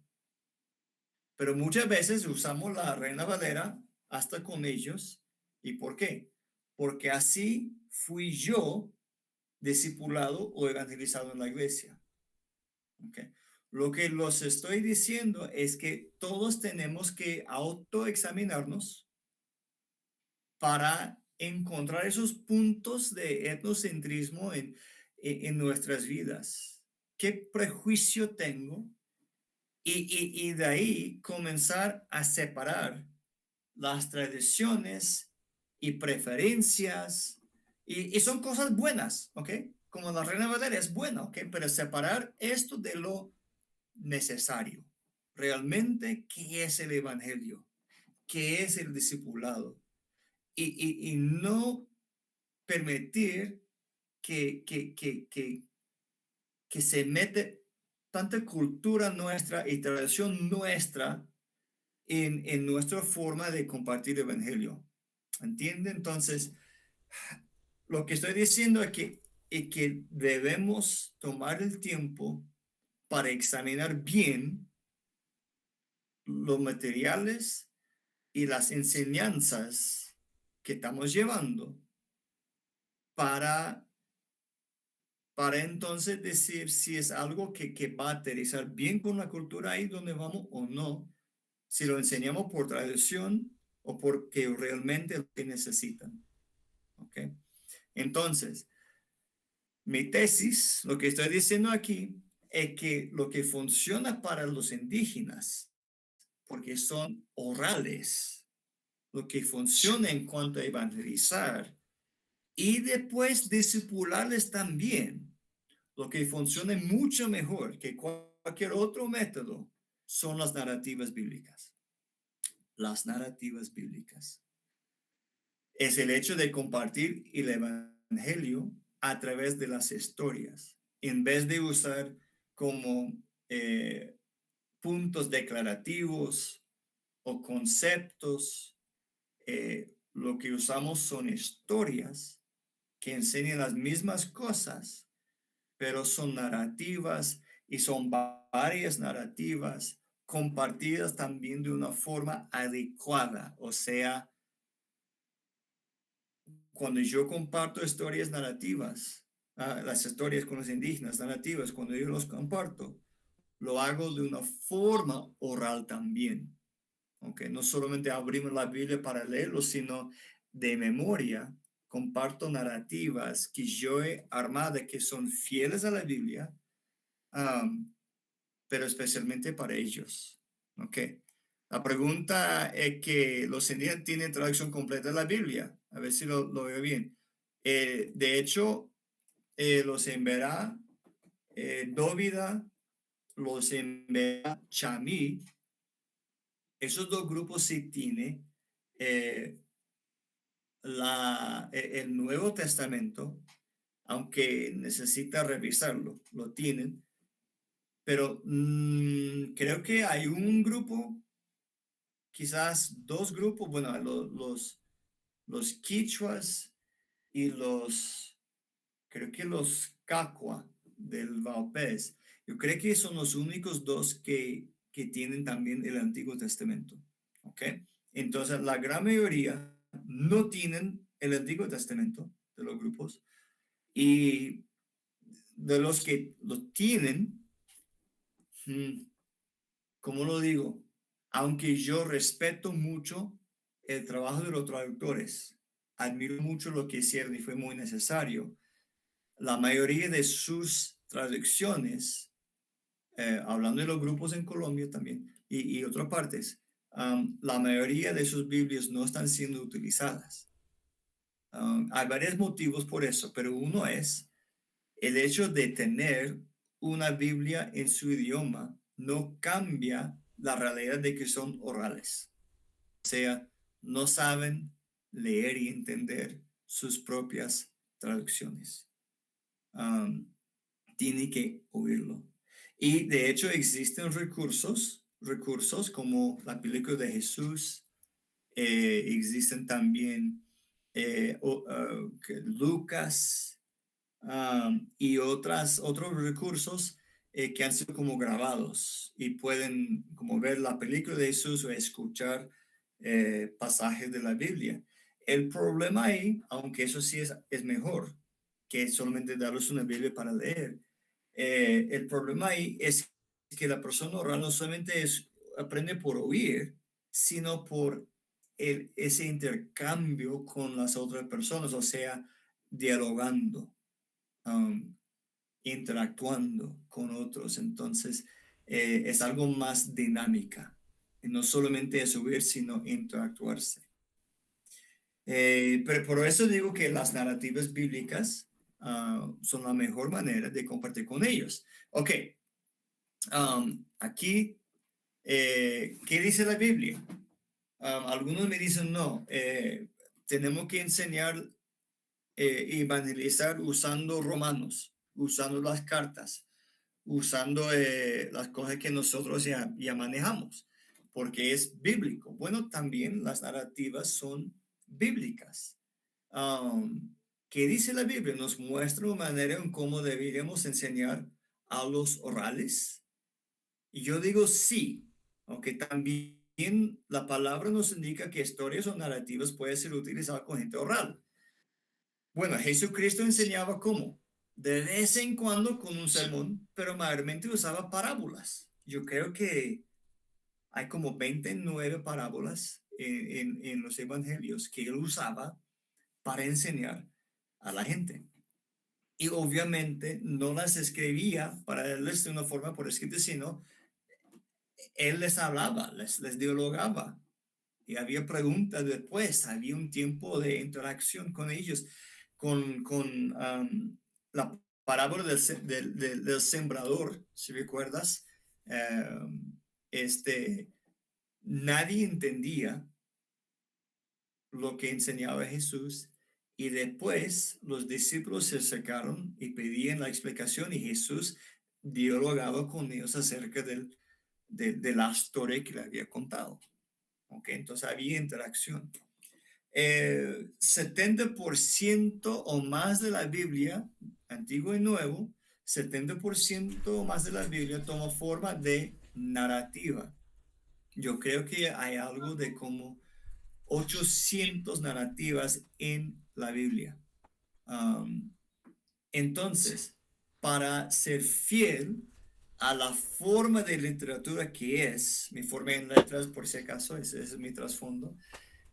Pero muchas veces usamos la Reina Valera hasta con ellos. ¿Y por qué? Porque así fui yo discipulado o evangelizado en la iglesia. ¿Okay? Lo que los estoy diciendo es que todos tenemos que autoexaminarnos para encontrar esos puntos de etnocentrismo en nuestras vidas. ¿Qué prejuicio tengo? Y de ahí comenzar a separar las tradiciones y preferencias. Y son cosas buenas, ¿ok? Como la Reina Valera es buena, ¿ok? Pero separar esto de lo necesario. Realmente, ¿qué es el Evangelio? ¿Qué es el discipulado? Y no permitir que se mete tanta cultura nuestra y tradición nuestra en nuestra forma de compartir el evangelio. ¿Entiende? Entonces, lo que estoy diciendo es que debemos tomar el tiempo para examinar bien los materiales y las enseñanzas que estamos llevando para entonces decir si es algo que va a aterrizar bien con la cultura ahí donde vamos o no, si lo enseñamos por tradición o porque realmente lo que necesitan. ¿Ok? Entonces, mi tesis, lo que estoy diciendo aquí, es que lo que funciona para los indígenas, porque son orales, lo que funciona en cuanto a evangelizar y después discipularles también. Lo que funciona mucho mejor que cualquier otro método son las narrativas bíblicas. Las narrativas bíblicas. Es el hecho de compartir el evangelio a través de las historias, en vez de usar como puntos declarativos o conceptos. Lo que usamos son historias que enseñan las mismas cosas, pero son narrativas y son varias narrativas compartidas también de una forma adecuada. O sea, cuando yo comparto historias narrativas, las historias con los indígenas narrativas, cuando yo los comparto, lo hago de una forma oral también. ¿Okay? No solamente abrimos la Biblia para leerlo, sino de memoria comparto narrativas que yo he armado que son fieles a la Biblia, pero especialmente para ellos. ¿Ok? La pregunta es que los indígenas tienen traducción completa de la Biblia. A ver si lo veo bien. De hecho, los Emberá, Dóvida, los Emberá, Chamí, esos dos grupos sí tienen eh, el Nuevo Testamento, aunque necesita revisarlo, lo tienen, pero creo que hay un grupo, quizás dos grupos, bueno, los quichuas y creo que los cacua del Vaupés, yo creo que son los únicos dos que tienen también el Antiguo Testamento, ¿ok? Entonces, la gran mayoría no tienen el Antiguo Testamento de los grupos y de los que lo tienen, mm, ¿cómo lo digo? Aunque yo respeto mucho el trabajo de los traductores, admiro mucho lo que hicieron y fue muy necesario. La mayoría de sus traducciones, hablando de los grupos en Colombia también y otras partes, la mayoría de sus Biblias no están siendo utilizadas. Hay varios motivos por eso, pero uno es el hecho de tener una Biblia en su idioma no cambia la realidad de que son orales. O sea, no saben leer y entender sus propias traducciones. Um, Tiene que oírlo. Y de hecho existen recursos como la película de Jesús, existen también Lucas, y otros recursos que han sido como grabados y pueden como ver la película de Jesús o escuchar pasajes de la Biblia. El problema ahí, aunque eso sí es mejor que solamente darles una Biblia para leer, el problema ahí es que la persona oral no solamente aprende por oír, sino por ese intercambio con las otras personas, o sea, dialogando, um, interactuando con otros. Entonces, es algo más dinámica. Y no solamente es oír, sino interactuarse. Pero por eso digo que las narrativas bíblicas son la mejor manera de compartir con ellos. Ok, aquí, ¿qué dice la Biblia? Algunos me dicen, no, tenemos que enseñar, evangelizar usando romanos, usando las cartas, usando las cosas que nosotros ya manejamos, porque es bíblico. Bueno, también las narrativas son bíblicas. Um, ¿Qué dice la Biblia? Nos muestra una manera en cómo deberíamos enseñar a los orales. Y yo digo sí, aunque también la palabra nos indica que historias o narrativas pueden ser utilizadas con gente oral. Bueno, Jesucristo enseñaba cómo. De vez en cuando con un sermón, pero mayormente usaba parábolas. Yo creo que hay como 29 parábolas en los evangelios que él usaba para enseñar a la gente. Y obviamente no las escribía para darles de una forma por escrito, sino él les hablaba, les dialogaba. Y había preguntas después, había un tiempo de interacción con ellos, con la parábola del sembrador, si recuerdas. Este, nadie entendía lo que enseñaba Jesús y después los discípulos se acercaron y pedían la explicación y Jesús dialogaba con ellos acerca de la historia que le había contado. ¿Ok? Entonces había interacción. 70% o más de la Biblia, Antiguo y Nuevo, 70% o más de la Biblia toma forma de narrativa. Yo creo que hay algo de como 800 narrativas en la Biblia. Um, entonces, para ser fiel a la forma de literatura que es, mi forma en letras, por si acaso, ese es mi trasfondo,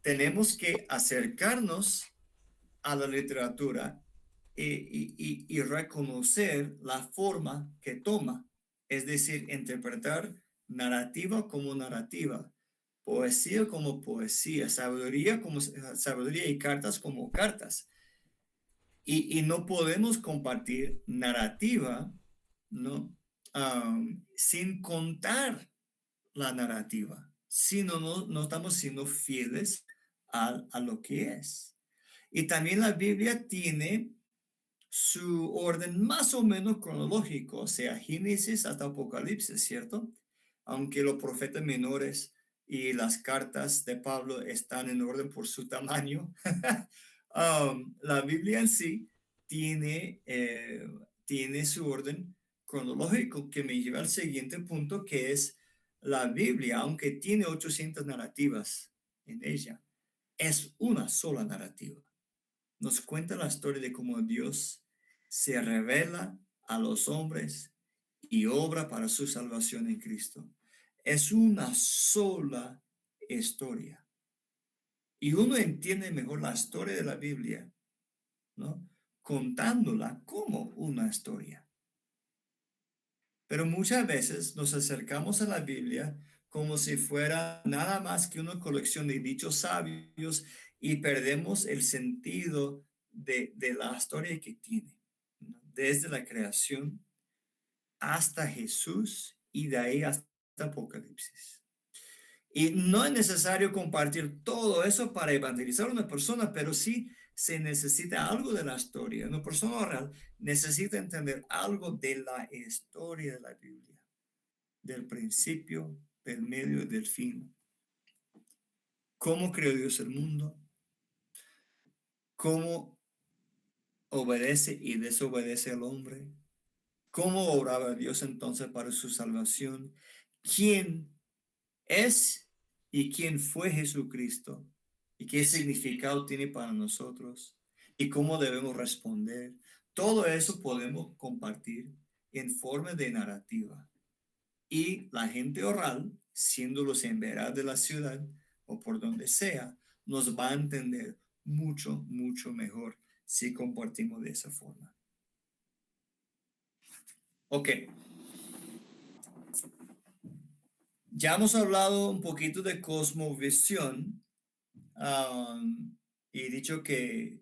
tenemos que acercarnos a la literatura y reconocer la forma que toma, es decir, interpretar narrativa como narrativa, poesía como poesía, sabiduría como sabiduría y cartas como cartas. Y no podemos compartir narrativa, ¿no? Sin contar la narrativa, sino no estamos siendo fieles a lo que es. Y también la Biblia tiene su orden más o menos cronológico, o sea, Génesis hasta Apocalipsis, ¿cierto? Aunque los profetas menores y las cartas de Pablo están en orden por su tamaño, la Biblia en sí tiene su orden cronológico, que me lleva al siguiente punto, que es la Biblia, aunque tiene 800 narrativas en ella. Es una sola narrativa. Nos cuenta la historia de cómo Dios se revela a los hombres y obra para su salvación en Cristo. Es una sola historia. Y uno entiende mejor la historia de la Biblia, ¿no? Contándola como una historia. Pero muchas veces nos acercamos a la Biblia como si fuera nada más que una colección de dichos sabios y perdemos el sentido de la historia que tiene, ¿no? Desde la creación hasta Jesús y de ahí hasta Apocalipsis. Y no es necesario compartir todo eso para evangelizar a una persona, pero sí se necesita algo de la historia. Una persona oral necesita entender algo de la historia de la Biblia, del principio, del medio y del fin. ¿Cómo creó Dios el mundo? ¿Cómo obedece y desobedece al hombre? ¿Cómo obraba Dios entonces para su salvación? ¿Quién es y quién fue Jesucristo? ¿Y qué significado tiene para nosotros? ¿Y cómo debemos responder? Todo eso podemos compartir en forma de narrativa. Y la gente oral, siendo los en verdad de la ciudad o por donde sea, nos va a entender mucho, mucho mejor si compartimos de esa forma. Ok. Ya hemos hablado un poquito de cosmovisión y dicho que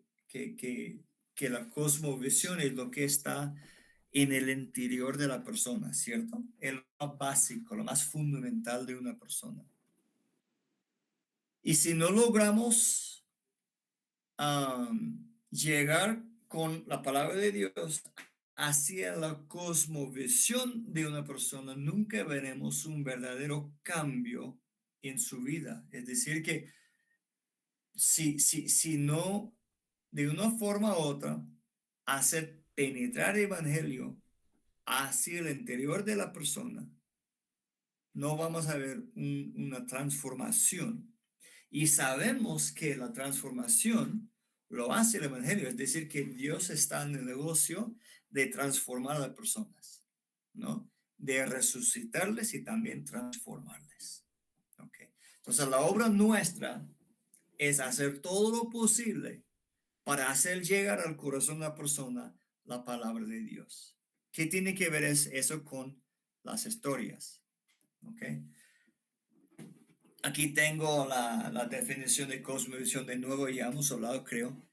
la cosmovisión es lo que está en el interior de la persona, ¿cierto? Es lo más básico, lo más fundamental de una persona. Y si no logramos llegar con la palabra de Dios hacia la cosmovisión de una persona, nunca veremos un verdadero cambio en su vida. Es decir, que si no, de una forma u otra, hacer penetrar el evangelio hacia el interior de la persona, no vamos a ver una transformación. Y sabemos que la transformación lo hace el evangelio, es decir, que Dios está en el negocio de transformar a las personas, ¿no? De resucitarles y también transformarles. ¿Ok? Entonces, la obra nuestra es hacer todo lo posible para hacer llegar al corazón de la persona la palabra de Dios. ¿Qué tiene que ver eso con las historias? ¿Ok? Aquí tengo la definición de cosmovisión de nuevo, ya hemos hablado, creo.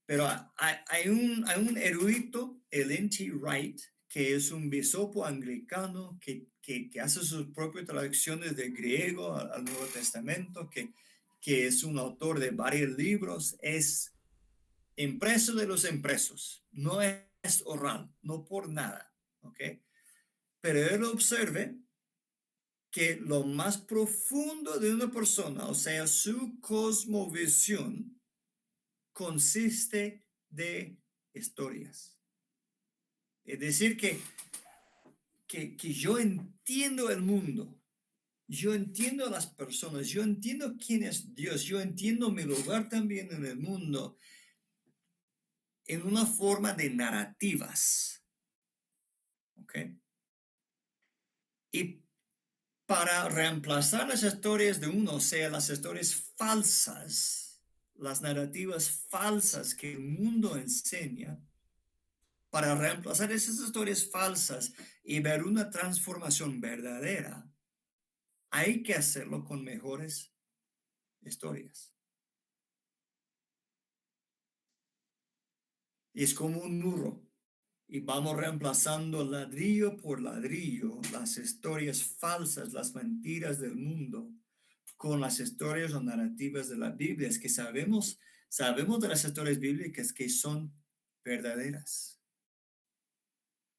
Pero hay un erudito, el N.T. Wright, que es un bispo anglicano que hace sus propias traducciones de griego al Nuevo Testamento, que es un autor de varios libros, es impreso de los impresos, no es oral, no por nada, ¿ok? Pero él observe que lo más profundo de una persona, o sea, su cosmovisión, consiste de historias. Es decir, que yo entiendo el mundo, yo entiendo a las personas, yo entiendo quién es Dios, yo entiendo mi lugar también en el mundo en una forma de narrativas. ¿Ok? Y para reemplazar las historias de uno, o sea, las historias falsas, las narrativas falsas que el mundo enseña, para reemplazar esas historias falsas y ver una transformación verdadera, hay que hacerlo con mejores historias. Y es como un muro. Y vamos reemplazando ladrillo por ladrillo las historias falsas, las mentiras del mundo, con las historias o narrativas de la Biblia. Es que sabemos de las historias bíblicas que son verdaderas,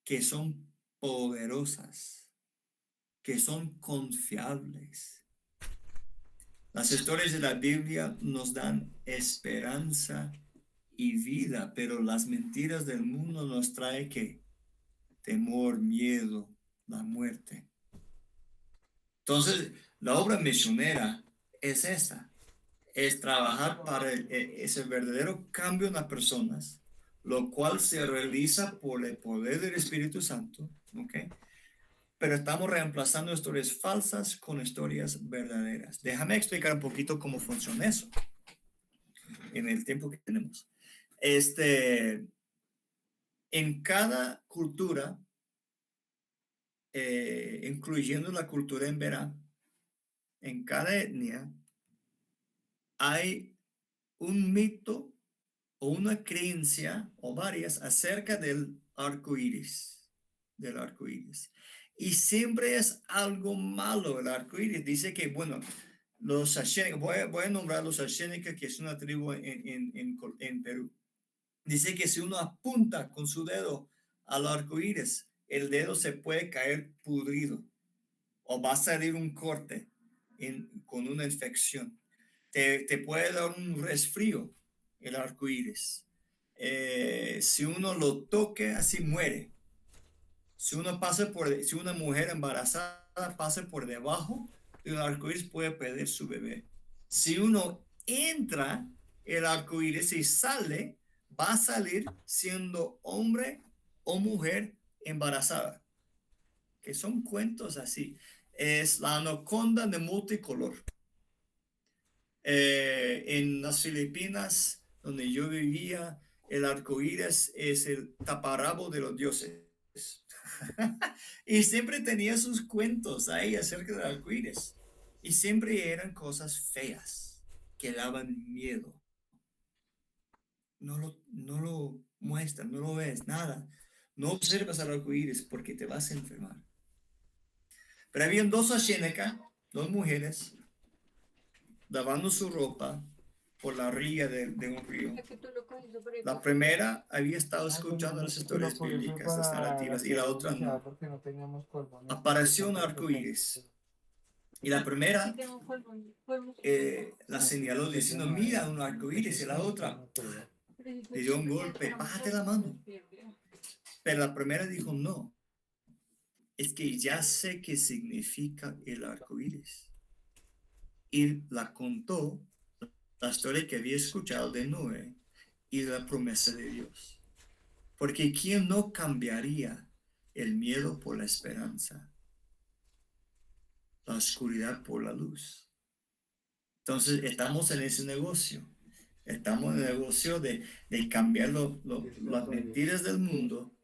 que son poderosas, que son confiables. Las historias de la Biblia nos dan esperanza y vida, pero las mentiras del mundo nos trae que temor, miedo, la muerte. Entonces, la obra misionera es esa, es trabajar para ese verdadero cambio en las personas, lo cual se realiza por el poder del Espíritu Santo, ¿ok? Pero estamos reemplazando historias falsas con historias verdaderas. Déjame explicar un poquito cómo funciona eso en el tiempo que tenemos. En cada cultura, incluyendo la cultura en verano, en cada etnia hay un mito o una creencia o varias acerca del arco iris, del arco iris. Y siempre es algo malo el arco iris. Dice que, bueno, los Ashénicas, voy a nombrar los Ashénicas, que es una tribu en Perú. Dice que si uno apunta con su dedo al arco iris, el dedo se puede caer pudrido o va a salir un corte con una infección. Te puede dar un resfrío el arco iris. Si uno lo toque, así muere. Si una mujer embarazada pasa por debajo del arco iris, puede perder su bebé. Si uno entra el arco iris y sale, va a salir siendo hombre o mujer embarazada. Que son cuentos así. Es la anaconda de multicolor. En las Filipinas, donde yo vivía, el arco iris es el taparrabo de los dioses. Y siempre tenía sus cuentos ahí acerca del arco iris. Y siempre eran cosas feas que daban miedo. No lo muestran, no lo ves, nada. No observas al arco iris porque te vas a enfermar. Pero habían dos Ashénicas, dos mujeres, lavando su ropa por la orilla de un río. La primera había estado escuchando las historias bíblicas, las narrativas, y la otra no. Apareció un arco iris. Y la primera la señaló diciendo, mira un arco iris, y la otra le dio un golpe, bájate la mano. Pero la primera dijo, no, es que ya sé qué significa el arco iris. Y la contó la historia que había escuchado de Noé y la promesa de Dios. Porque ¿quién no cambiaría el miedo por la esperanza? La oscuridad por la luz. Entonces estamos en ese negocio. Estamos en el negocio de cambiar las mentiras del mundo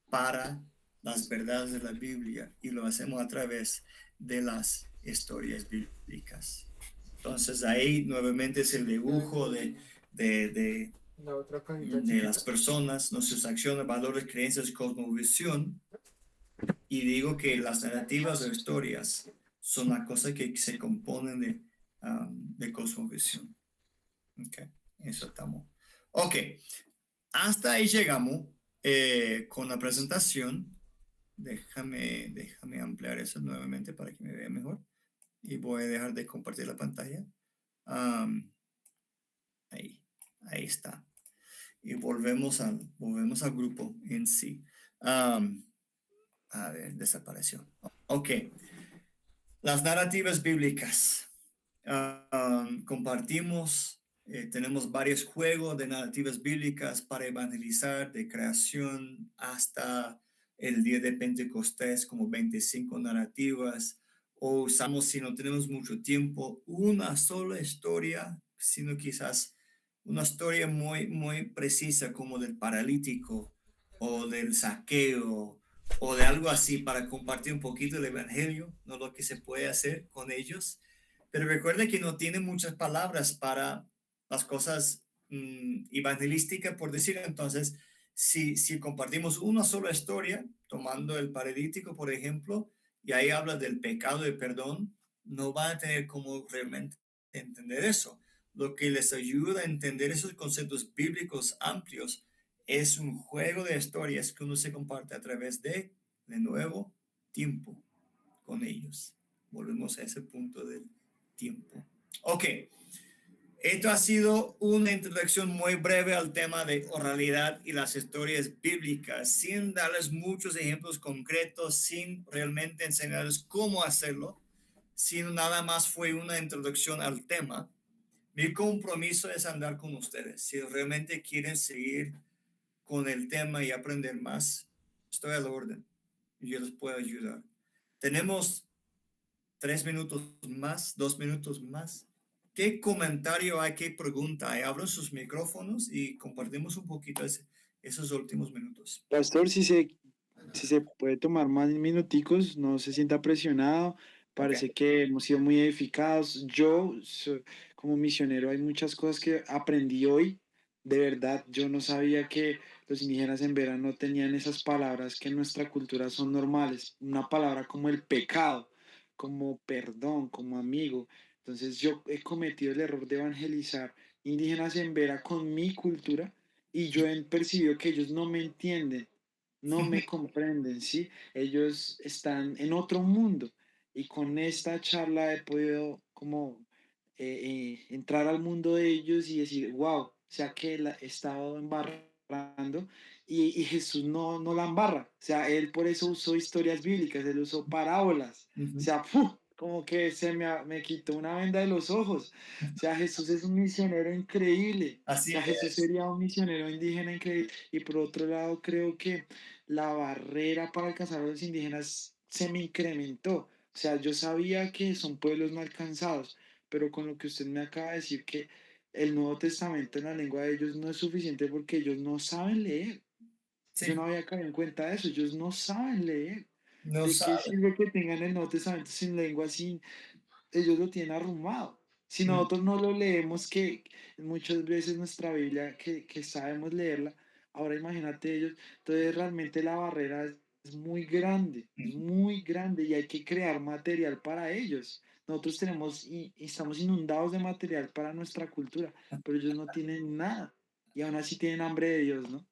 para las verdades de la Biblia, y lo hacemos a través de las historias bíblicas. Entonces ahí nuevamente es el dibujo de las personas, nuestras acciones, valores, creencias, cosmovisión. Y digo que las narrativas o historias son las cosas que se componen de cosmovisión. Ok, eso estamos. Ok, hasta ahí llegamos con la presentación. Déjame ampliar eso nuevamente para que me vea mejor. Y voy a dejar de compartir la pantalla. Ahí está. Y volvemos al grupo en sí. A ver, desapareció. Ok. Las narrativas bíblicas. Compartimos, tenemos varios juegos de narrativas bíblicas para evangelizar, de creación hasta el día de Pentecostés, como 25 narrativas. O usamos, si no tenemos mucho tiempo, una sola historia, sino quizás una historia muy, muy precisa, como del paralítico o del saqueo o de algo así, para compartir un poquito del evangelio, no lo que se puede hacer con ellos. Pero recuerde que no tiene muchas palabras para las cosas evangelísticas, por decir. Entonces, si compartimos una sola historia, tomando el paralítico, por ejemplo, y ahí habla del pecado y perdón, no van a tener cómo realmente entender eso. Lo que les ayuda a entender esos conceptos bíblicos amplios es un juego de historias que uno se comparte a través de nuevo, tiempo con ellos. Volvemos a ese punto del tiempo. Ok, esto ha sido una introducción muy breve al tema de oralidad y las historias bíblicas, sin darles muchos ejemplos concretos, sin realmente enseñarles cómo hacerlo, sino nada más fue una introducción al tema. Mi compromiso es andar con ustedes. Si realmente quieren seguir con el tema y aprender más, estoy a la orden y yo les puedo ayudar. Tenemos 3 minutos más, 2 minutos más. ¿Qué comentario hay? ¿Qué pregunta hay? Abran sus micrófonos y compartimos un poquito esos últimos minutos. Pastor, si se puede tomar más minuticos, no se sienta presionado. Ok. Parece que hemos sido muy edificados. Como misionero, hay muchas cosas que aprendí hoy. De verdad, yo no sabía que los indígenas en verano no tenían esas palabras que en nuestra cultura son normales. Una palabra como el pecado, como perdón, como amigo. Entonces, yo he cometido el error de evangelizar indígenas en vera con mi cultura y yo he percibido que ellos no me entienden, no me comprenden, ¿sí? Ellos están en otro mundo y con esta charla he podido como entrar al mundo de ellos y decir, wow, o sea que he estado embarrando y Jesús no la embarra, o sea, él por eso usó historias bíblicas, él usó parábolas, o Ujú. sea, ¡fu! Como que me quitó una venda de los ojos. O sea, Jesús es un misionero increíble. O Así sea, Jesús es. sería un misionero indígena increíble. Y por otro lado, creo que la barrera para alcanzar a los indígenas se me incrementó. O sea, yo sabía que son pueblos no alcanzados, pero con lo que usted me acaba de decir que el Nuevo Testamento en la lengua de ellos no es suficiente porque ellos no saben leer. Yo no Sí, había caído en cuenta de eso, ellos no saben leer. no ¿De qué saben. sirve que tengan el Nuevo Testamento sin lengua, sin ellos lo tienen arrumado? Si Mm, nosotros no lo leemos, que muchas veces nuestra Biblia, que sabemos leerla, ahora imagínate ellos, entonces realmente la barrera es mm. muy grande y hay que crear material para ellos. Nosotros tenemos y estamos inundados de material para nuestra cultura, pero ellos no tienen nada y aún así tienen hambre de Dios, ¿no?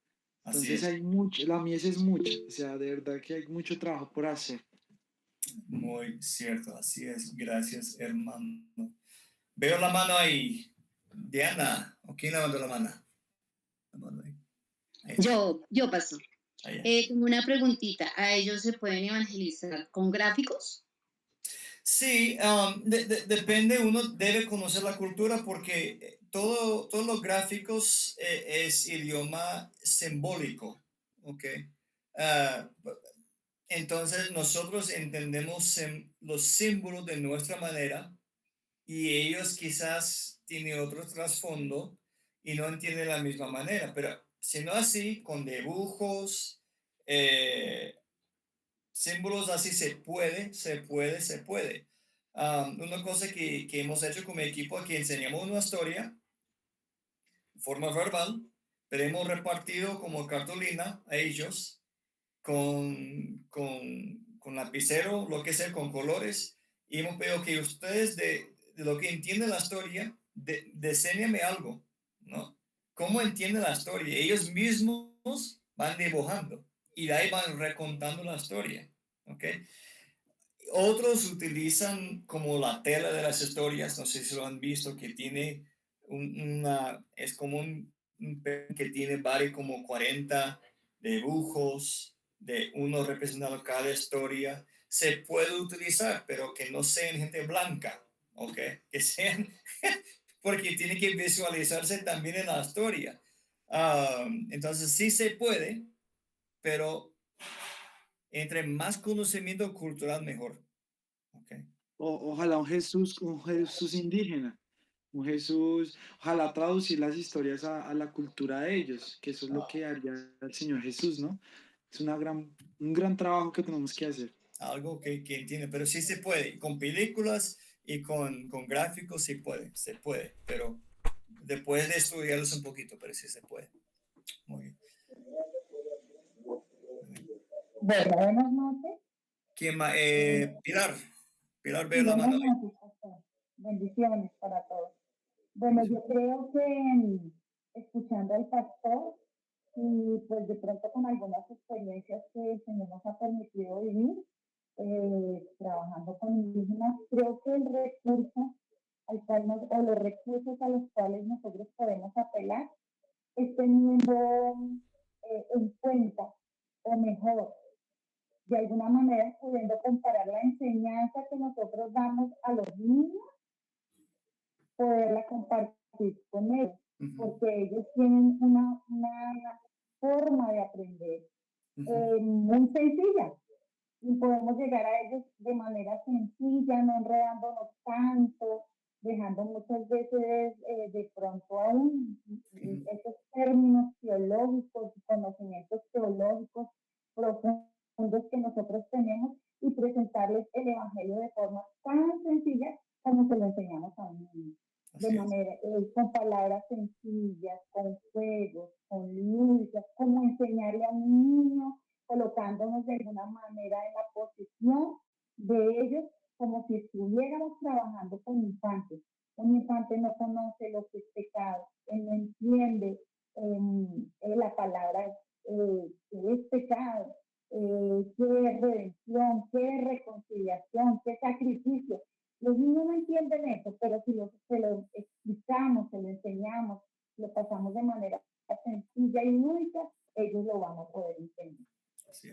Así Entonces es. hay mucho, la mies es mucha, o sea, de verdad que hay mucho trabajo por hacer. Muy cierto. Así es. Gracias, hermano. Veo la mano ahí. Diana. ¿O quién levantó la mano? La mano ahí. Ahí está. Yo paso. Allá. Tengo una preguntita. ¿A ellos se pueden evangelizar con gráficos? Sí, depende, uno debe conocer la cultura porque todos los gráficos es idioma simbólico, ¿ok? Ah, entonces nosotros entendemos los símbolos de nuestra manera y ellos quizás tienen otro trasfondo y no entienden de la misma manera, pero si no así, con dibujos, eh, símbolos así se puede. Una cosa que hemos hecho con mi equipo es que enseñamos una historia de forma verbal, pero hemos repartido como cartulina a ellos con lapicero, lo que sea, con colores, y hemos pedido que ustedes de lo que entienden la historia, diseñenme algo, ¿no? ¿Cómo entienden la historia? Ellos mismos van dibujando y de ahí van recontando la historia, ¿ok? Otros utilizan como la tela de las historias, no sé si lo han visto, que tiene es como un pen que tiene varios como 40 dibujos de uno representando cada historia. Se puede utilizar, pero que no sean gente blanca, ¿ok? Que sean, porque tiene que visualizarse también en la historia. Entonces sí se puede, pero entre más conocimiento cultural, mejor. Okay. Ojalá un Jesús indígena, un Jesús, ojalá traducir las historias a la cultura de ellos, que eso es lo que haría el Señor Jesús, ¿no? Es un gran trabajo que tenemos que hacer. Algo que entiende, pero sí se puede. Con películas y con gráficos se puede, pero después de estudiarlos un poquito, pero sí se puede. Muy bien. Muy bien. Bueno, buenas noches. ¿Quién más? Pilar. Pilar, Sí, veo la buenas mano ahí. noches, pastor. Bendiciones para todos. Bueno, Bendición. yo creo que escuchando al pastor y pues de pronto con algunas experiencias que el Señor nos ha permitido vivir, trabajando con indígenas, creo que el recurso al cual o los recursos a los cuales nosotros podemos apelar es teniendo en cuenta, o mejor, de alguna manera pudiendo comparar la enseñanza que nosotros damos a los niños poderla compartir con ellos, Ujú, porque ellos tienen una forma de aprender ujú, muy sencilla y podemos llegar a ellos de manera sencilla, no enredándonos tanto, dejando muchas veces de pronto aún ujú. esos términos teológicos, conocimientos teológicos profundos que nosotros tenemos y presentarles el Evangelio de forma tan sencilla como se lo enseñamos a un niño. De Así es. manera, con palabras sencillas, con juegos, con lúdicas, como enseñarle a un niño colocándonos de alguna manera en la posición de ellos, como si estuviéramos trabajando con infantes. Un infante no conoce lo que es pecado, él no entiende la palabra que es pecado, qué es redención, qué es reconciliación, qué es sacrificio. Los niños no entienden eso, pero si se lo explicamos, se lo enseñamos, lo pasamos de manera sencilla y única, ellos lo van a poder entender. Así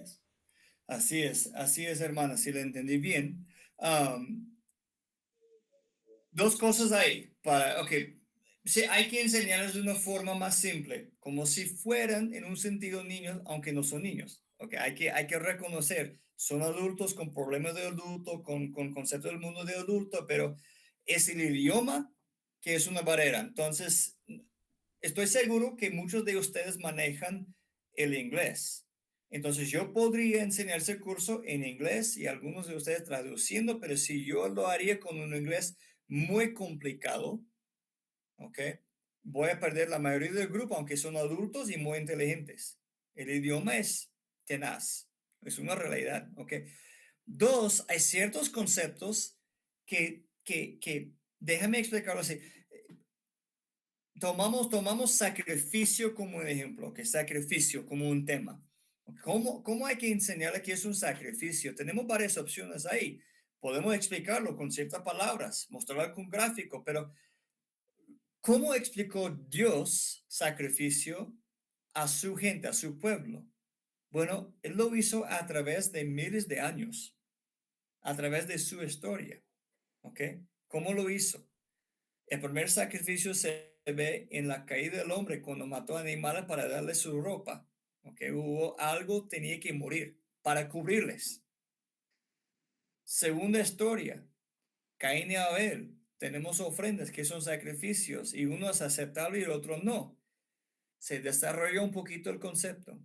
es. Así es, hermana, si le entendí bien. Dos cosas ahí. Ok, sí, hay que enseñarles de una forma más simple, como si fueran en un sentido niños, aunque no son niños. Okay, hay que reconocer, son adultos con problemas de adulto, con conceptos del mundo de adulto, pero es el idioma que es una barrera. Entonces, estoy seguro que muchos de ustedes manejan el inglés. Entonces yo podría enseñar ese curso en inglés y algunos de ustedes traduciendo, pero si yo lo haría con un inglés muy complicado, ¿ok? Voy a perder la mayoría del grupo, aunque son adultos y muy inteligentes. El idioma es tenaz, es una realidad, ¿ok? Dos, hay ciertos conceptos que déjame explicarlo así. Tomamos sacrificio como un ejemplo, que sacrificio como un tema. ¿Cómo hay que enseñarle que es un sacrificio? Tenemos varias opciones ahí. Podemos explicarlo con ciertas palabras, mostrarlo con gráfico, pero ¿cómo explicó Dios sacrificio a su gente, a su pueblo? Bueno, Él lo hizo a través de miles de años, a través de su historia. ¿Ok? ¿Cómo lo hizo? El primer sacrificio se ve en la caída del hombre cuando mató animales para darle su ropa. ¿Ok? Hubo algo, tenía que morir para cubrirles. Segunda historia, Caín y Abel. Tenemos ofrendas que son sacrificios y uno es aceptable y el otro no. Se desarrolló un poquito el concepto.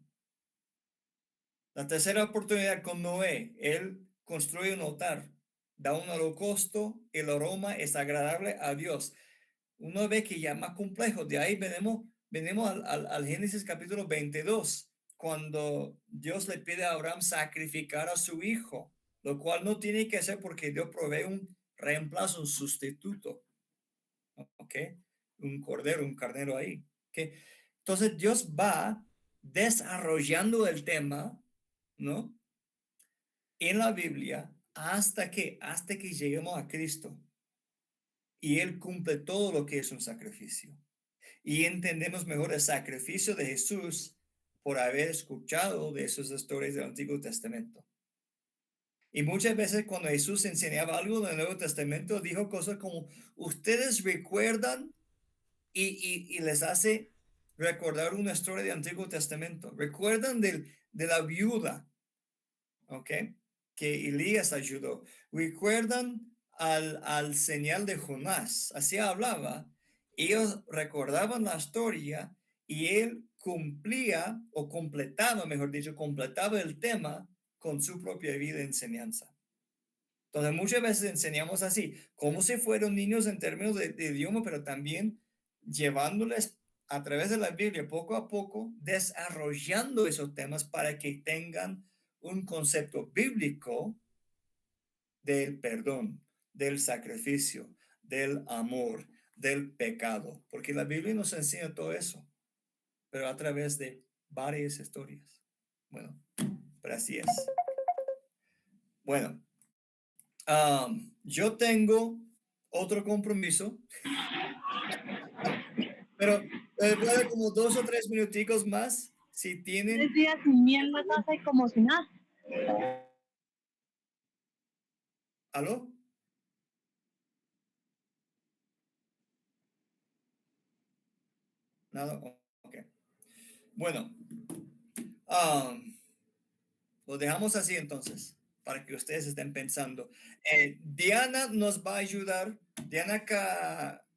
La tercera oportunidad con Noé, él construye un altar, da un holocausto, el aroma es agradable a Dios. Uno ve que ya más complejo, de ahí venimos al Génesis capítulo 22, cuando Dios le pide a Abraham sacrificar a su hijo, lo cual no tiene que hacer porque Dios provee un reemplazo, un sustituto, ¿ok? Un carnero ahí, ¿ok? Entonces Dios va desarrollando el tema, ¿no? En la Biblia hasta que lleguemos a Cristo y Él cumple todo lo que es un sacrificio. Y entendemos mejor el sacrificio de Jesús por haber escuchado de esas historias del Antiguo Testamento. Y muchas veces cuando Jesús enseñaba algo del Nuevo Testamento, dijo cosas como, ustedes recuerdan y les hace recordar una historia del Antiguo Testamento. Recuerdan de la viuda, ¿ok? Que Elías ayudó. Recuerdan al señal de Jonás, así hablaba. Ellos recordaban la historia y él cumplía o completaba, mejor dicho, completaba el tema con su propia vida de enseñanza. Entonces muchas veces enseñamos así, como si fueran niños en términos de idioma, pero también llevándoles a través de la Biblia poco a poco, desarrollando esos temas para que tengan un concepto bíblico del perdón, del sacrificio, del amor, del pecado, porque la Biblia nos enseña todo eso, pero a través de varias historias. Bueno, pero así es. Bueno, yo tengo otro compromiso, pero voy a dar como 2 o 3 minuticos más. Si tienen, 3 días sin miel en la casa y como si nada. ¿aló? Nada. Ok. Bueno, ah, lo dejamos así entonces, para que ustedes estén pensando. Diana nos va a ayudar, Diana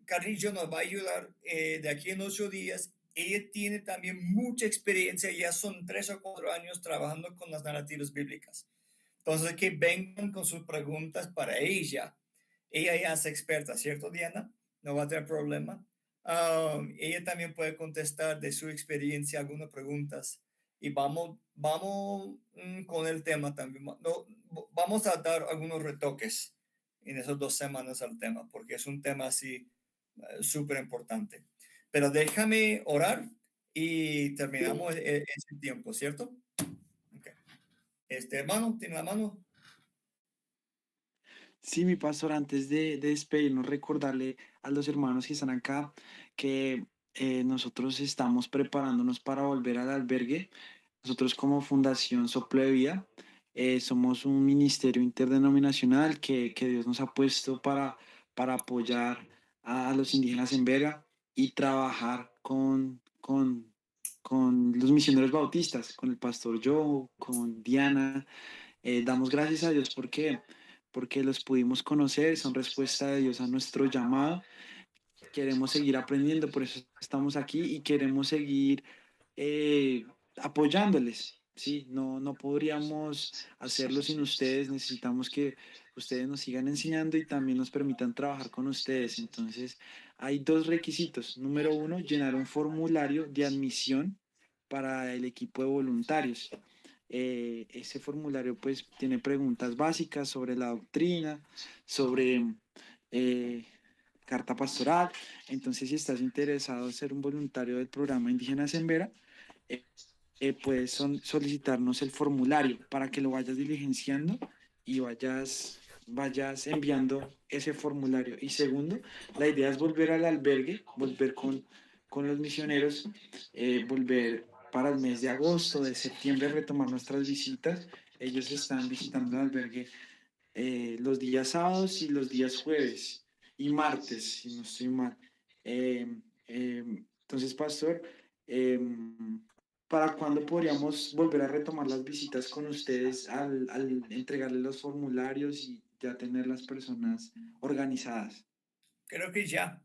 Carrillo nos va a ayudar de aquí en 8 días. Ella tiene también mucha experiencia, ya son 3 o 4 años trabajando con las narrativas bíblicas. Entonces, que vengan con sus preguntas para ella. Ella ya es experta, ¿cierto, Diana? No va a tener problema. Ella también puede contestar de su experiencia algunas preguntas y vamos con el tema también. No, vamos a dar algunos retoques en esas 2 semanas al tema, porque es un tema así súper importante. Pero déjame orar y terminamos ese tiempo, ¿cierto? Okay. Hermano, ¿tiene la mano? Sí, mi pastor, antes de despedirnos, recordarle a los hermanos que están acá que nosotros estamos preparándonos para volver al albergue. Nosotros como Fundación Soplo de Vida somos un ministerio interdenominacional que Dios nos ha puesto para apoyar a los indígenas en Vega y trabajar con los misioneros bautistas, con el pastor Joe, con Diana. Damos gracias a Dios porque los pudimos conocer, son respuesta de Dios a nuestro llamado. Queremos seguir aprendiendo, por eso estamos aquí y queremos seguir apoyándoles. Sí, no podríamos hacerlo sin ustedes. Necesitamos que ustedes nos sigan enseñando y también nos permitan trabajar con ustedes. Entonces, hay 2 requisitos. Número 1, llenar un formulario de admisión para el equipo de voluntarios. Ese formulario pues tiene preguntas básicas sobre la doctrina, sobre eh, carta pastoral. Entonces, si estás interesado en ser un voluntario del programa Indígenas en Vera, eh, puedes solicitarnos el formulario para que lo vayas diligenciando y vayas enviando ese formulario. Y segundo, la idea es volver al albergue, volver con los misioneros, volver para el mes de agosto, de septiembre, retomar nuestras visitas. Ellos están visitando el albergue los días sábados y los días jueves y martes, si no estoy mal. Eh, entonces, pastor, eh, ¿para cuándo podríamos volver a retomar las visitas con ustedes al entregarles los formularios y ya tener las personas organizadas? Creo que ya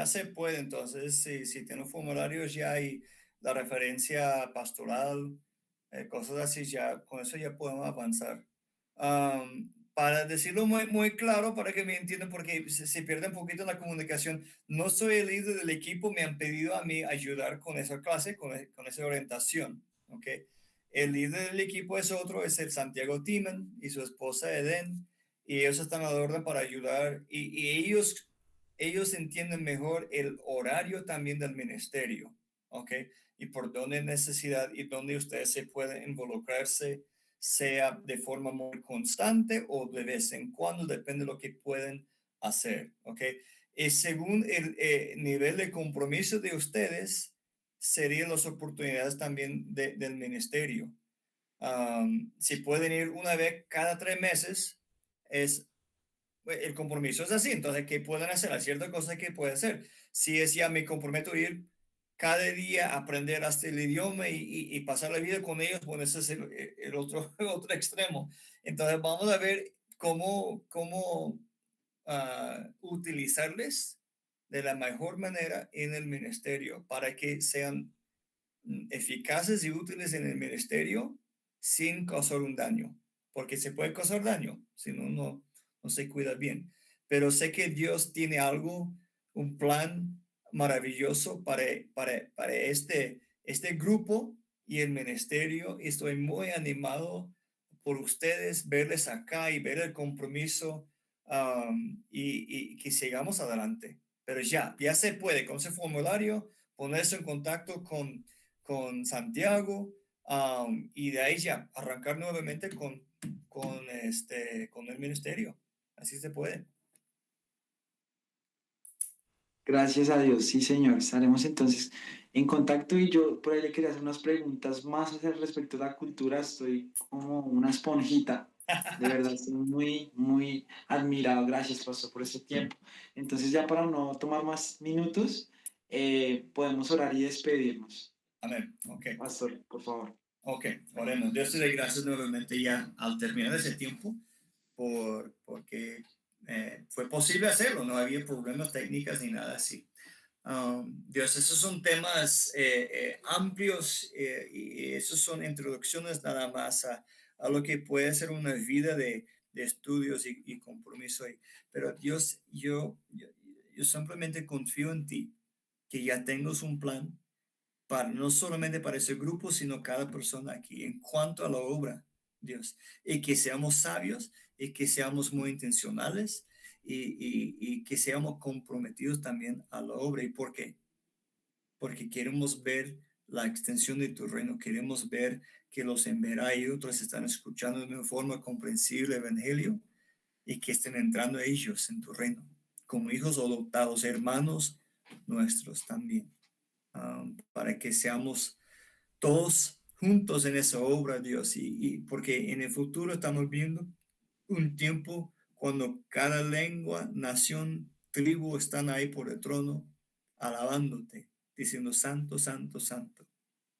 se puede. Entonces, si tiene un formulario, ya hay la referencia pastoral, cosas así, ya con eso ya podemos avanzar. Para decirlo muy claro, para que me entiendan, porque se pierde un poquito la comunicación, no soy el líder del equipo, me han pedido a mí ayudar con esa clase, con esa orientación, ¿ok? El líder del equipo es otro, es el Santiago Timan y su esposa Eden, y ellos están a la orden para ayudar, y ellos entienden mejor el horario también del ministerio, ¿ok? Y por dónde hay necesidad y dónde ustedes se pueden involucrarse, sea de forma muy constante o de vez en cuando, depende de lo que pueden hacer, ¿ok? Y según el nivel de compromiso de ustedes, serían las oportunidades también del ministerio. Si pueden ir una vez cada 3 meses, es el compromiso es así. Entonces, ¿qué pueden hacer? Hay ciertas cosas que pueden hacer. Si es ya me comprometo a ir cada día a aprender hasta el idioma y pasar la vida con ellos, bueno, ese es el otro, otro extremo. Entonces, vamos a ver cómo utilizarles de la mejor manera en el ministerio para que sean eficaces y útiles en el ministerio sin causar un daño, porque se puede causar daño si no se cuida bien. Pero sé que Dios tiene algo, un plan maravilloso para este grupo y el ministerio. Y estoy muy animado por ustedes, verles acá y ver el compromiso, y que sigamos adelante. Pero ya se puede con ese formulario ponerse en contacto con Santiago, y de ahí ya arrancar nuevamente con el ministerio. Así se puede. Gracias a Dios, sí, señor. Estaremos entonces en contacto y yo por ahí le quería hacer unas preguntas más respecto a la cultura. Estoy como una esponjita. De verdad, estoy muy, muy admirado. Gracias, pastor, por este tiempo. Entonces, ya para no tomar más minutos, podemos orar y despedirnos. Amén. Ok. Pastor, por favor. Ok, oremos. Dios te dé gracias nuevamente ya al terminar ese tiempo, porque fue posible hacerlo, no había problemas técnicos ni nada así. Dios, esos son temas amplios y esos son introducciones nada más a lo que puede ser una vida de estudios y compromiso. Pero Dios, yo simplemente confío en ti, que ya tengas un plan para no solamente para ese grupo, sino cada persona aquí en cuanto a la obra, Dios, y que seamos sabios y que seamos muy intencionales y que seamos comprometidos también a la obra. ¿Y por qué? Porque queremos ver la extensión de tu reino, queremos ver que los en Verá y otros están escuchando de una forma comprensible el Evangelio y que estén entrando ellos en tu reino, como hijos adoptados, hermanos nuestros también, para que seamos todos juntos en esa obra, Dios, y porque en el futuro estamos viendo un tiempo cuando cada lengua, nación, tribu están ahí por el trono, alabándote, diciendo, Santo, Santo, Santo,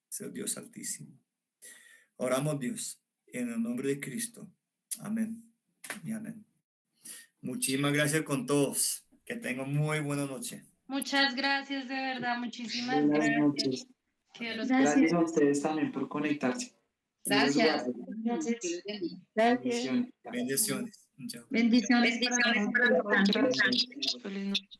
es el Dios Altísimo. Oramos, Dios, en el nombre de Cristo. Amén y amén. Muchísimas gracias con todos. Que tengan muy buena noche. Muchas gracias, de verdad, muchísimas Buenas gracias. noches. Que Dios los Gracias. Gracias a ustedes también por conectarse. Dios los Gracias. guarde. Gracias. Dios los bendiga. Gracias. Bendiciones. Bendiciones. Chao. Bendiciones para todos. Bendiciones. Feliz noche.